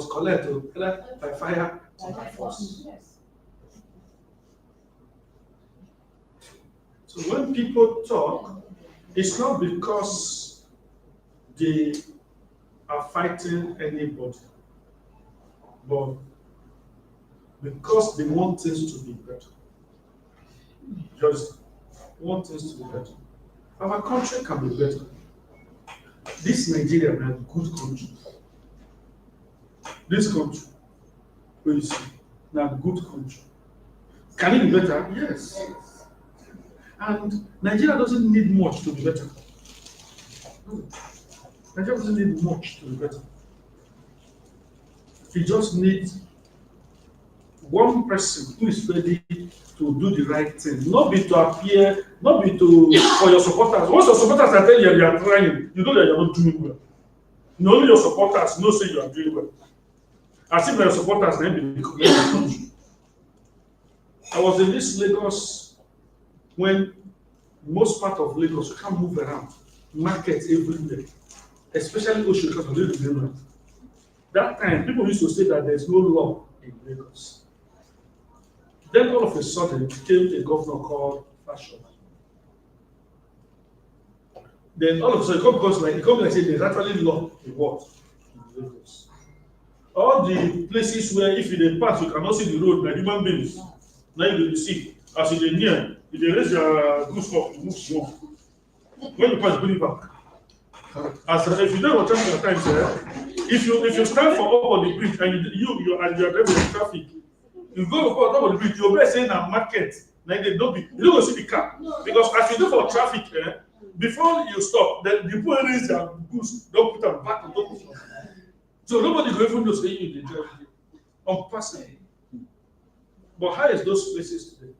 collect by fire or by force. So when people talk, it's not because they are fighting anybody, but because they want things to be better. Just want things to be better. Our country can be better. This Nigeria is a good country. This country, where you see, is a good country. Can it be better? Yes. And Nigeria doesn't need much to be better. Nigeria doesn't need much to be better. It just needs one person who is ready to do the right thing, not be to appear, not be to for your supporters. Once your supporters are telling you are trying, you know that you're not doing well. Only your supporters know say you are doing well. As if your supporters then be the country. I was in this Lagos when most part of Lagos you can't move around, market everywhere, especially Ocean because of the river. That time people used to say that there's no law in Lagos. Then all of a sudden came a governor called Fashion. Then all of a sudden it comes like say there's actually law in what? In Lagos. All the places where if you dey pass you cannot see the road na human beings. Now you dey see as you dey near, you dey raise your goose up, you move small. When you pass, bring it back. As if you don't watch your time, if you stand for up on the bridge and you are driving the traffic, you go for top of the bridge, you're saying a market, like they don't be, you don't go see the car. Because as you do for traffic, before you stop, the people raise their goods, don't put them back on top of you. So nobody go even know say you dey drive on person. But how is those places today?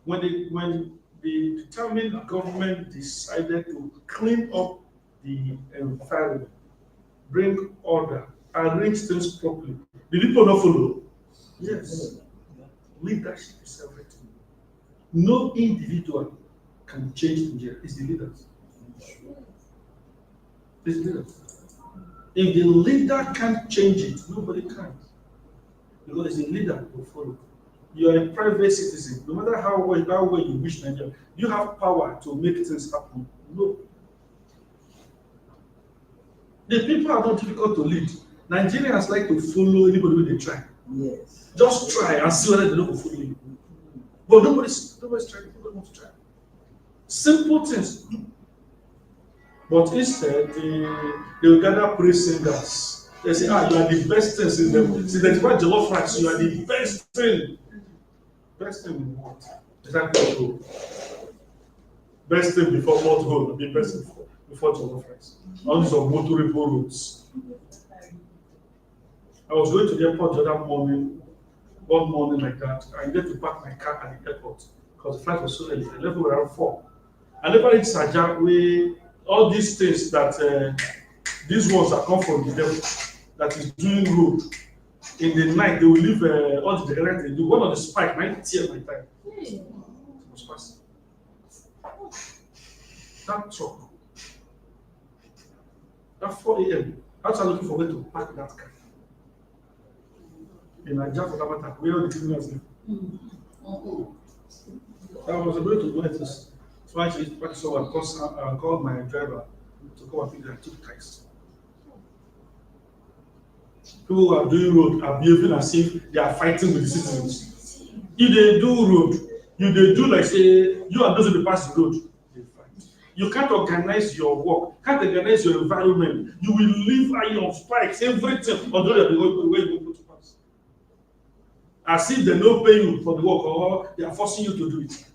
When the determined government decided to clean up the environment, bring order, arrange things properly, the people not follow? Yes. Leadership is everything. No individual can change Nigeria. It's the leaders. It's the leaders. If the leader can't change it, nobody can. Because it's the leader who follow. You are a private citizen. No matter how well you wish Nigeria, you have power to make things happen. No. The people are not difficult to lead. Nigerians like to follow anybody when they try. Yes. Just try and see whether they don't follow you. But nobody's trying. Nobody wants to try. Simple things. But instead, they will gather praise singers. They say, you are the best thing in them. See, that's why jollof rice, you are the best thing. Best thing in what? Exactly true. Best thing before what goal, the best thing before jollof rice. All these are motorable roads. I was going to the airport the other morning, one morning like that. I needed to park my car at the airport because the flight was so early. I left around 4. I never reached Saja where all these things that these ones that come from the devil that is doing road in the night, they will leave all the direct they do. One of the spike might tear my tire. It was passing. That truck. At 4 a.m. I was looking for where to park that car. In Nigeria for that matter, where all the criminals live. I was able to go at this. So I actually called my driver to come and pick the 2 cars. People who are doing road are behaving as if they are fighting with the citizens. If they do road, if they do like say you and those who pass the road, they fight. You can't organize your work, can't organize your environment. You will leave iron spikes, everything, although they are the way you go to pass. As if they don't pay you for the work or they are forcing you to do it.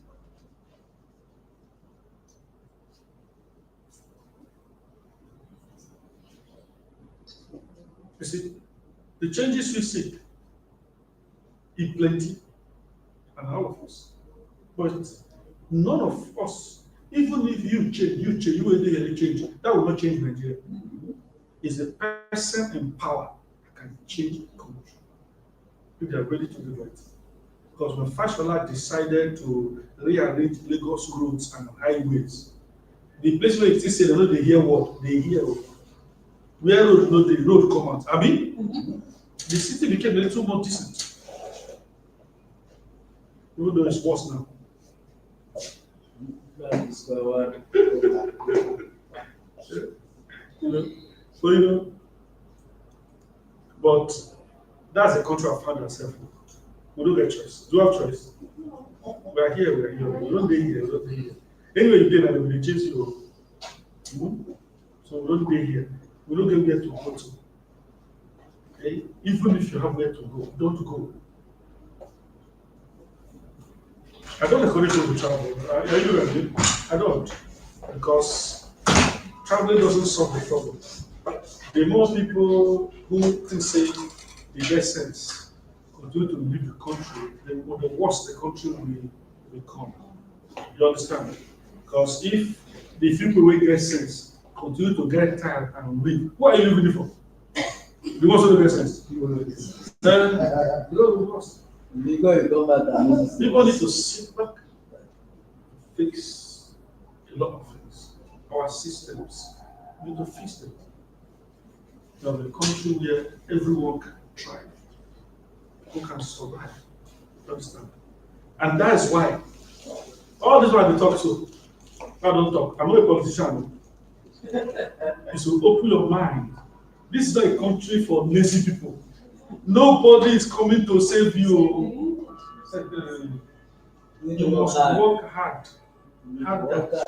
You see, the changes we seek in plenty, and all of us. But none of us, even if you change, you will really change. That will not change Nigeria. It's a person in power that can change the country if they are ready to do that. Because when Fashola decided to rearrange Lagos roads and highways, the place where it is said they know they hear what they hear. Where the road come out. I mean, the city became a little more decent. Even though it's worse now. So but that's the country I've found ourselves. We don't get choice. Do you have choice? We are here. We don't be here. Anyway, you did that, we will chase you. So we don't be here. We don't get where to go to. Okay? Even if you have where to go, don't go. I don't encourage you to travel. Are you ready? I don't. Because traveling doesn't solve the problem. The more people who think say they get sense continue to leave the country, the worse the country will become. You understand? Because if the people will get sense continue to get tired and leave, what are you living for? The ones who don't get sense. Then you know we lost. Because you come back and People need to sit back, fix a lot of things. Our systems, we need to fix them. We have a country where everyone can thrive, who can survive. You understand? And that is why all this why they talk so. I don't talk. I'm not a politician. It's to open your mind. This is not a country for lazy people. Nobody is coming to save you. You must work hard. Harder.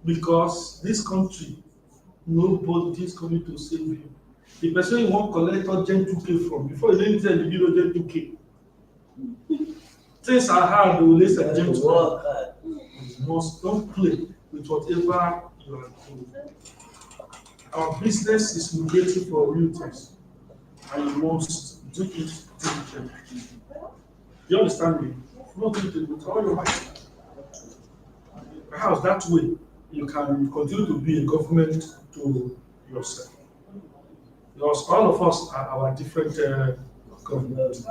Because this country, nobody is coming to save you. The person you want to collect urgent 2K from, before you didn't tell you need urgent 2K. Things are hard, we less urgent. You must don't play with whatever you are doing. Our business is migrating for real things, and you must do it diligently. You understand me? Not do it with all your might. Perhaps that way you can continue to be a government to yourself. Because all of us are our different governments.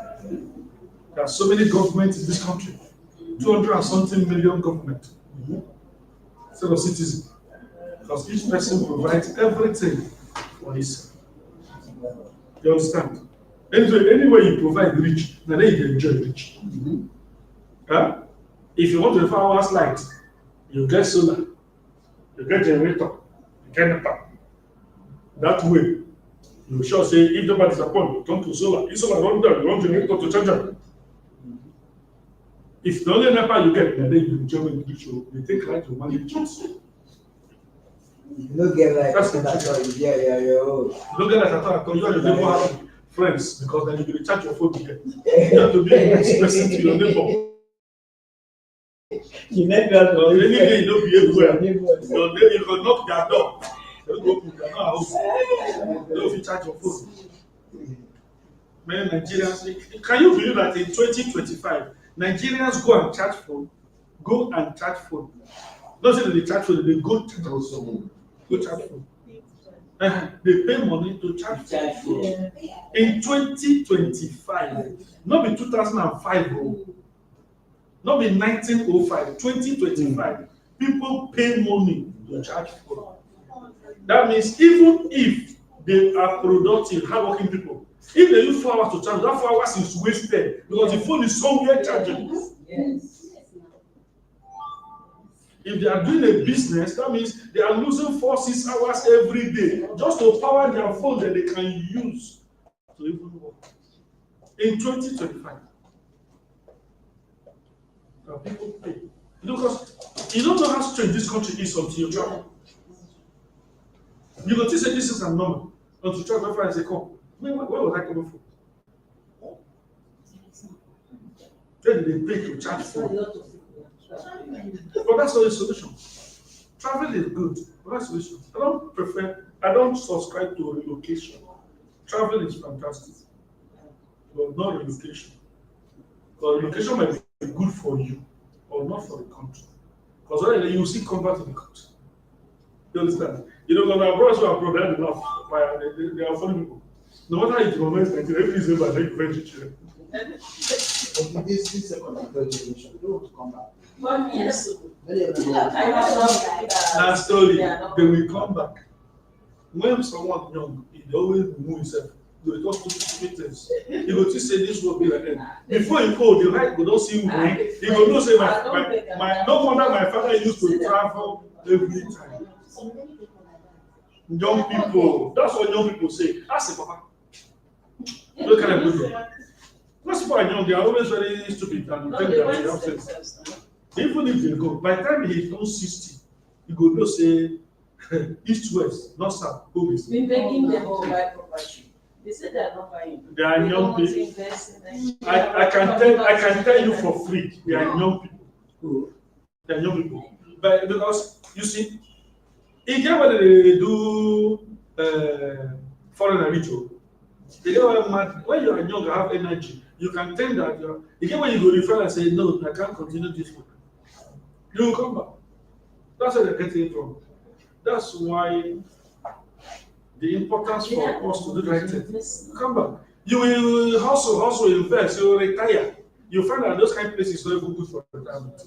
There are so many governments in this country, 200 and something million government, instead of citizens. Because each person provides everything for himself. You understand? Anyway you provide rich, now then you enjoy rich. Huh? If you want 24 hours light, you get solar, you get generator, you get NEPA. That way, you sure say if nobody is upon you, turn to solar. If solar run down, you run generator to charge them. If the only NEPA you get, then you enjoy when you take light to manage it. you don't get like That's that. the Yeah. You don't get that at all. You and your neighbor have friends because then you can charge your phone again. You have to be a nice person to your neighbor. You never know. Any day you don't behave well, your neighbor you can knock their door. They don't open their house. They don't charge your phone. Many Nigerians, can you believe that in 2025, Nigerians go and charge phone? Go and charge phone. Not say that they charge phone, they go charge phone. Go charge phone. They pay money to charge phone. In 2025, not in 2005, not in 1905, 2025, people pay money to charge phone. That means even if they are productive, hardworking people, if they use 4 hours to charge, that 4 hours is wasted because the phone is somewhere charging. Yes. If they are doing a business, that means they are losing 4-6 hours every day just to power their phone that they can use to even work. In 2025, people pay. Because you don't know how strange this country is until you travel. You go to say this is normal until you travel and say, come, where was I coming from? Then they pay to charge for. But that's not a solution. Travel is good, but that's a solution. I don't subscribe to relocation. Travel is fantastic, but not relocation. Because relocation might be good for you, or not for the country. Because you will still come back to the country. You understand? You know, when our brothers are abroad, enough. They are funny people. No matter how you promote Nigeria, every is about like French children. This second and third generation, they don't want to come back. Yes. That story, they will come back. When someone young, he always move himself. They will talk to stupid things. He will just say this will be like that. Before he go, the right will not see him going. He will not say no wonder my father used to travel every time. Young people, that's what young people say. Ask the papa. What kind of good? Most people are young, they are always very stupid and think they have sense. Even if they go, by the time he turns 60, he go no say east west, north south, home is. We begging them to buy property. They say they are not buying. They are young people. I can tell you for free, they are young people. Who? They are young people. But because you see, in Ghana they do foreign ritual. They get when you are young, you have energy. You can think that you're. You get when you go refer and say, no, I can't continue this work. You will come back. That's where they're getting it from. That's why the importance for us to do the right thing. Come back. You will hustle, invest, you will retire. You find that those kind of places are not even good for retirement.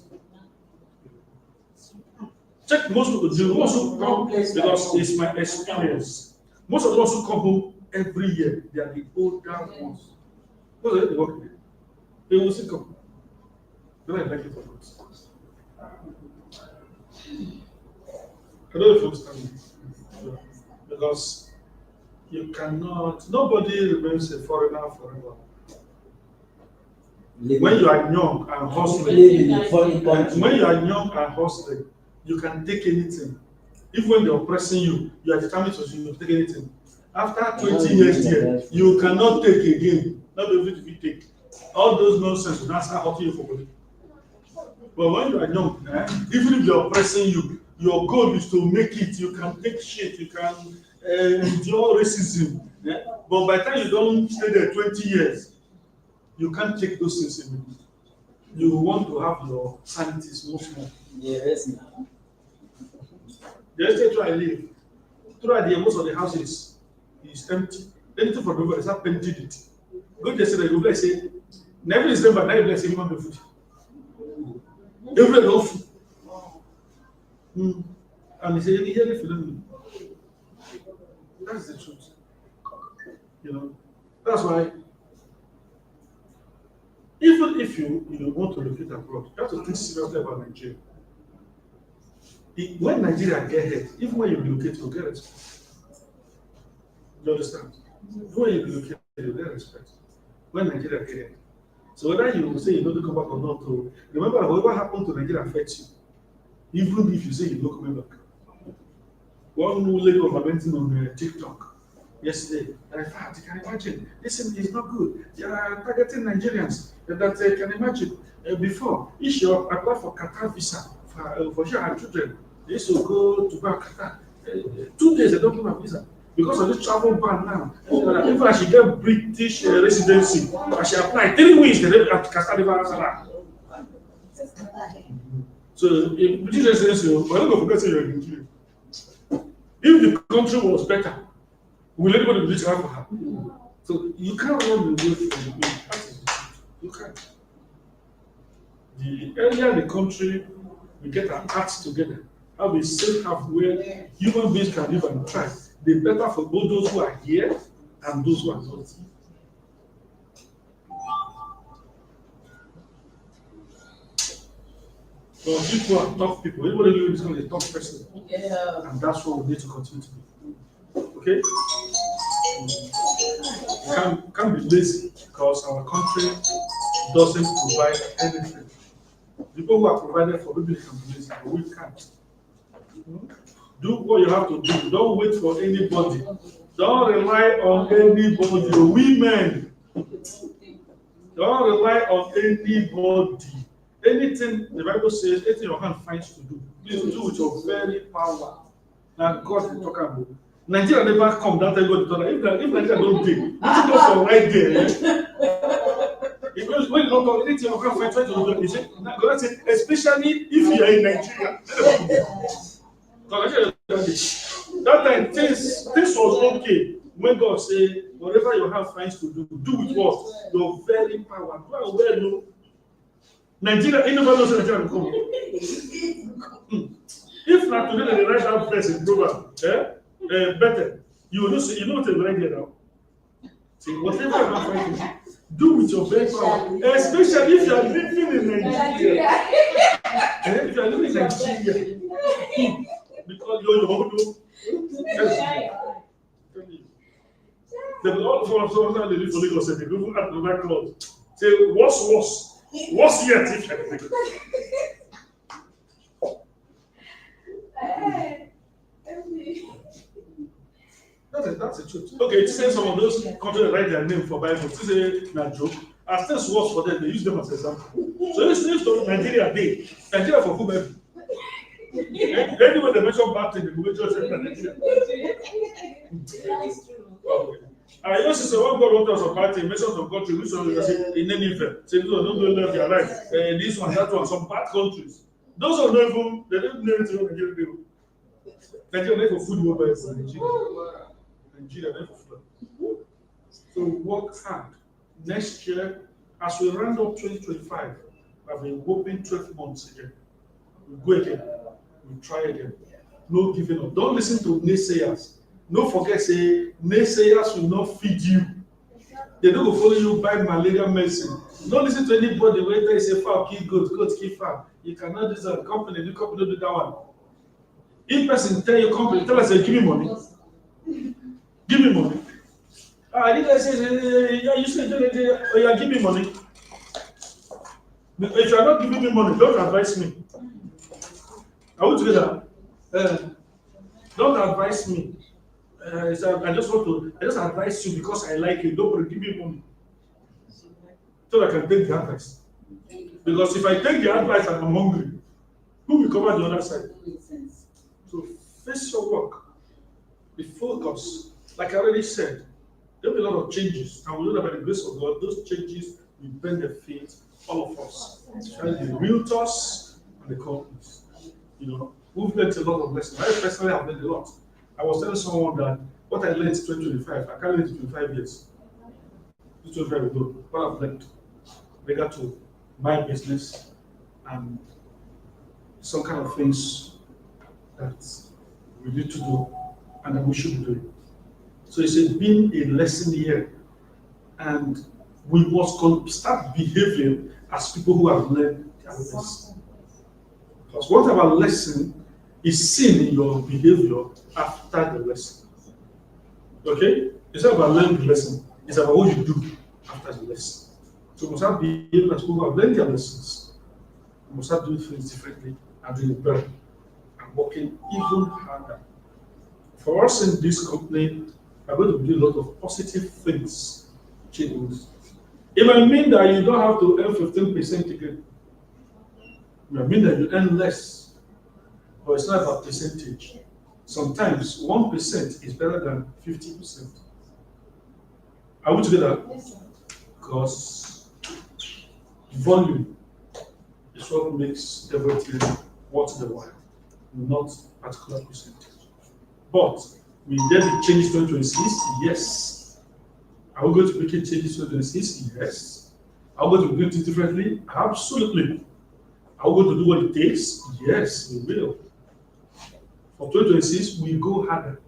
Check most of the ones who come because it's my experience. Most of the ones who come home every year, they are the older ones. Those are the work there. They will still come. They don't like it for us. I don't know if you understand me. Because you cannot, nobody remains a foreigner forever. When you are young and hustling, when you are young and hustling, you can take anything. Even when they're oppressing you, you are determined to take anything. After 20 years there, you cannot take again. Not every if you take. All those nonsense will not start hurting you for body. But when you are young, even if they're oppressing you, your goal is to make it. You can take shit, you can endure racism. But by the time you don't stay there 20 years, you can't take those things anymore. You want to have your sanity more. Yes, now. The estate where I live, throughout the most of the houses is empty. Anything from the they start painting it. Go to the you say, never is them, but now you say human being food. Everywhere no food. And he said, you hear it me. That's the truth. You know, that's why even if you want to locate abroad, you have to think seriously about Nigeria. When Nigeria get hit, even when you relocate, you get respect. You understand? When you relocate, you get respect. When Nigeria get hit. So whether you say you don't come back or not, remember whatever happened to Nigeria affects you. Even if you say you don't come back. One lady was lamenting on TikTok yesterday. In fact, you can imagine, listen, it's not good. They are targeting Nigerians. That can imagine. Before, if you apply for Qatar visa, for sure, our children, they used to go to Qatar. 2 days they don't give a visa because of this travel ban now. Even as she get British residency, as she apply 3 weeks, they don't have Qatar visa. So, in British residency, we're not going to forget you're in Nigeria. If the country was better, will anybody reach out for her? So you can't run away from it. You can't. The earlier the country we get our acts together, have a safe house where human beings can live and thrive, the better for both those who are here and those who are not. So people are tough people. Everybody living is going to be a tough person. Yeah. And that's what we need to continue to be. Okay? Can't be lazy because our country doesn't provide anything. People who are provided for people can be lazy, but we can't. Do what you have to do. Don't wait for anybody. Don't rely on anybody. Women, don't rely on anybody. Anything the Bible says, anything your hand finds to do, please do with your very power. Now God is talking about. Nigeria never come that time God is talking. If Nigeria don't do, you go for right there. Because when you don't talk, anything your hand finds to do, you say, God said, especially if you are in Nigeria. That time things was okay when God said, whatever your hand finds to do, do with what? Your very power. Well, no. Nigeria, anybody knows Nigeria will come. If not today, they write that verse in program, better. You know what they write here now. See, whatever you are fighting, do with your very power, especially if you are living in Nigeria. If you are living in Nigeria, because you're the they will all for someone they live for Lagos, they go at the back road. Say, what's worse? What's yet if that's the truth. Okay, it says some of those countries write their name for Bible. This is a joke. As things worse for them, they use them as example. So this news to Nigeria day. Nigeria for whomever. Anyway, they mention bad thing, they mention Nigeria. I also say one God wants us bad thing, mention some country, which one you say in any event. Say no, don't go left their right. This one, that one, some bad countries. Those are not even they don't know anything about Nigeria. Nigeria for food over Nigeria. Nigeria for food. So work hard. Next year, as we round up 2025, we have been whopping 12 months again. We go again. We try again. No giving up. Don't listen to naysayers. No forget, say naysayers will not feed you. They don't go follow you buy malaria medicine. Don't listen to anybody when they say fowl kill goat kill fowl. You cannot do that. Company don't do that one. If person tell your company, tell us, say, give me money. Give me money. I didn't say, yeah, you said, oh, yeah, give me money. If you are not giving me money, don't advise me. Are we together? Don't advise me. I just advise you because I like you. Don't give me money. So I can take the advice. Because if I take the advice and I'm hungry, who will cover the other side? So face your work. Be focused. Like I already said, there will be a lot of changes. And we know that by the grace of God, those changes will benefit all of us. Especially the realtors and the companies. You know, we've learned a lot of lessons. I personally have learned a lot. I was telling someone that what I learned in 2025, I carried it to 25 years. 25 ago, what I've learned regard to my business and some kind of things that we need to do and that we should be doing. So it's been a lesson here, and we must start behaving as people who have learned their lesson. Because whatever lesson is seen in your behavior after the lesson. Okay? It's not about learning the lesson, it's about what you do after the lesson. So we must start behaving as people who have learned their lessons. We must start doing things differently and doing it better and working even harder. For us in this company, we're going to do a lot of positive things, changes. It might mean that you don't have to earn 15% again. It might mean that you earn less, but it's not about percentage. Sometimes 1% is better than 50%. Are we together? Yes, sir. Because volume is what makes everything worth the while, not particular percentage. But will there be changes 2026? Yes. Are we going to make changes 2026? Yes. Are we going to do it differently? Absolutely. Are we going to do what it takes? Yes, we will. For 2026, we go harder.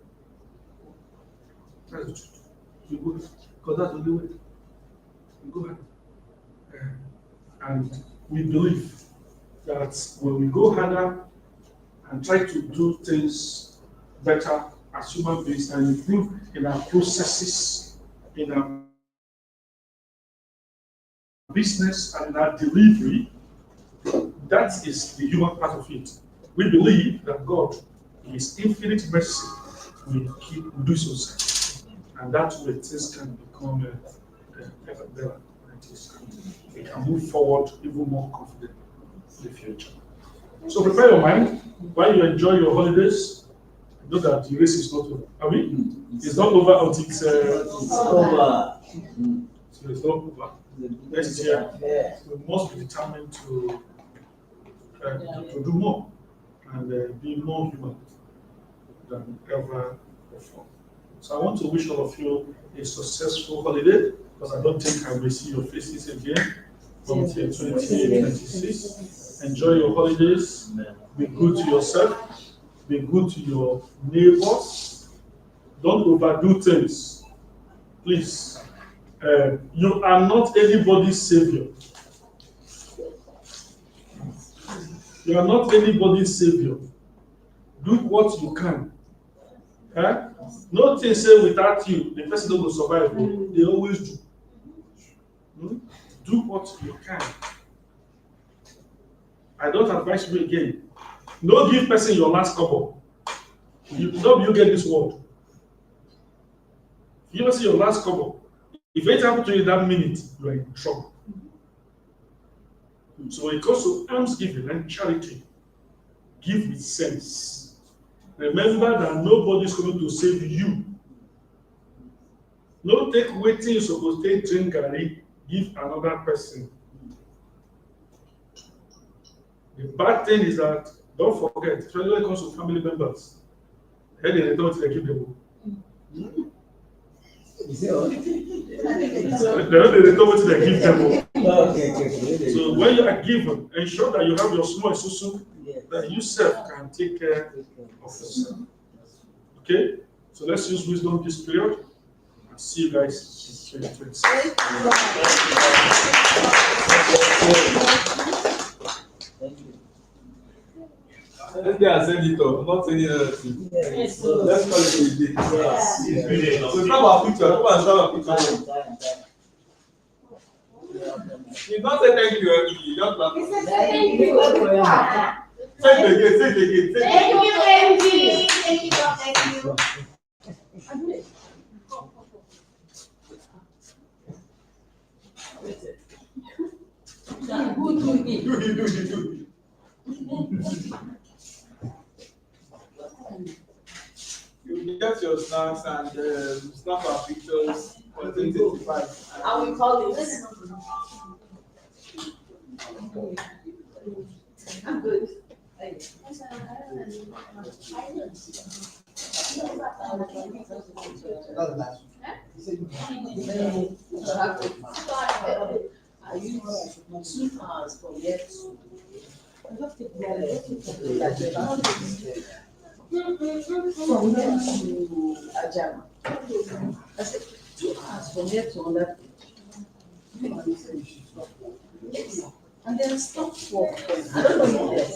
That's the truth. We go harder. Because that's the only way. We go harder. And we believe that when we go harder and try to do things better as human beings and improve in our processes, in our business and in our delivery, that is the human part of it. We believe that God, in His infinite mercy, will do so. And that way things can become ever better. We can move forward even more confident in the future. So prepare your mind while you enjoy your holidays. Know that the race is not over. I mean, it's not over until it's over. So it's not over. Next year, we must be determined to do more and be more human than ever before. So I want to wish all of you a successful holiday, because I don't think I will see your faces again until 2026. Enjoy your holidays. Be good to yourself. Be good to your neighbors. Don't overdo things. Please. You are not anybody's savior. You are not anybody's savior. Do what you can. Nothing say without you, the person don't survive. They always do. Do what you can. I don't advise you again. No give person your last couple. You get this word. If you don't see your last couple, if it happens to you that minute, you are in trouble. So when it comes to almsgiving and charity, give with sense. Remember that nobody is coming to save you. No take waiting, you're supposed to take drink garri, give another person. The bad thing is that, don't forget, especially when it comes to family members, then they return to the give them. You see what? They return to the give them. Okay. So when you are given, ensure that you have your small susu that you self can take care of yourself. Okay? So let's use wisdom this period and see you guys in 2026. Thank you. Let's get a senator, not any other thing. Yes. Let's call it a day. Yes. So snap our picture, come and snap our picture. You don't say thank you every day, you just laugh. Say it again, say it again. Thank you, MG. Thank you, thank you. Do. You get your snacks and snap our pictures for 2025. I will call this. I'm good. I use 2 hours for yet to. From here to Ajama. I said 2 hours from here to another. Yes. And then stop for. I don't know if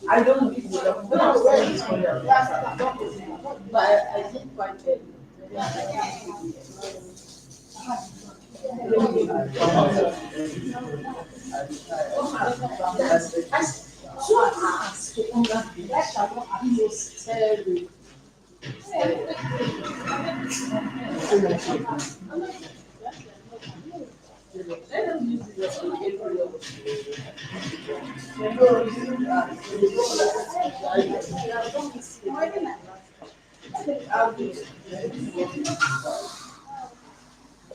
I don't give them. But I did quite well.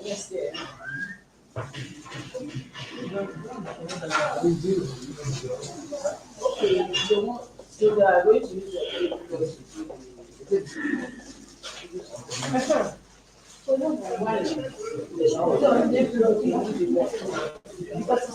Yes, dear. Okay, so they are going to use your because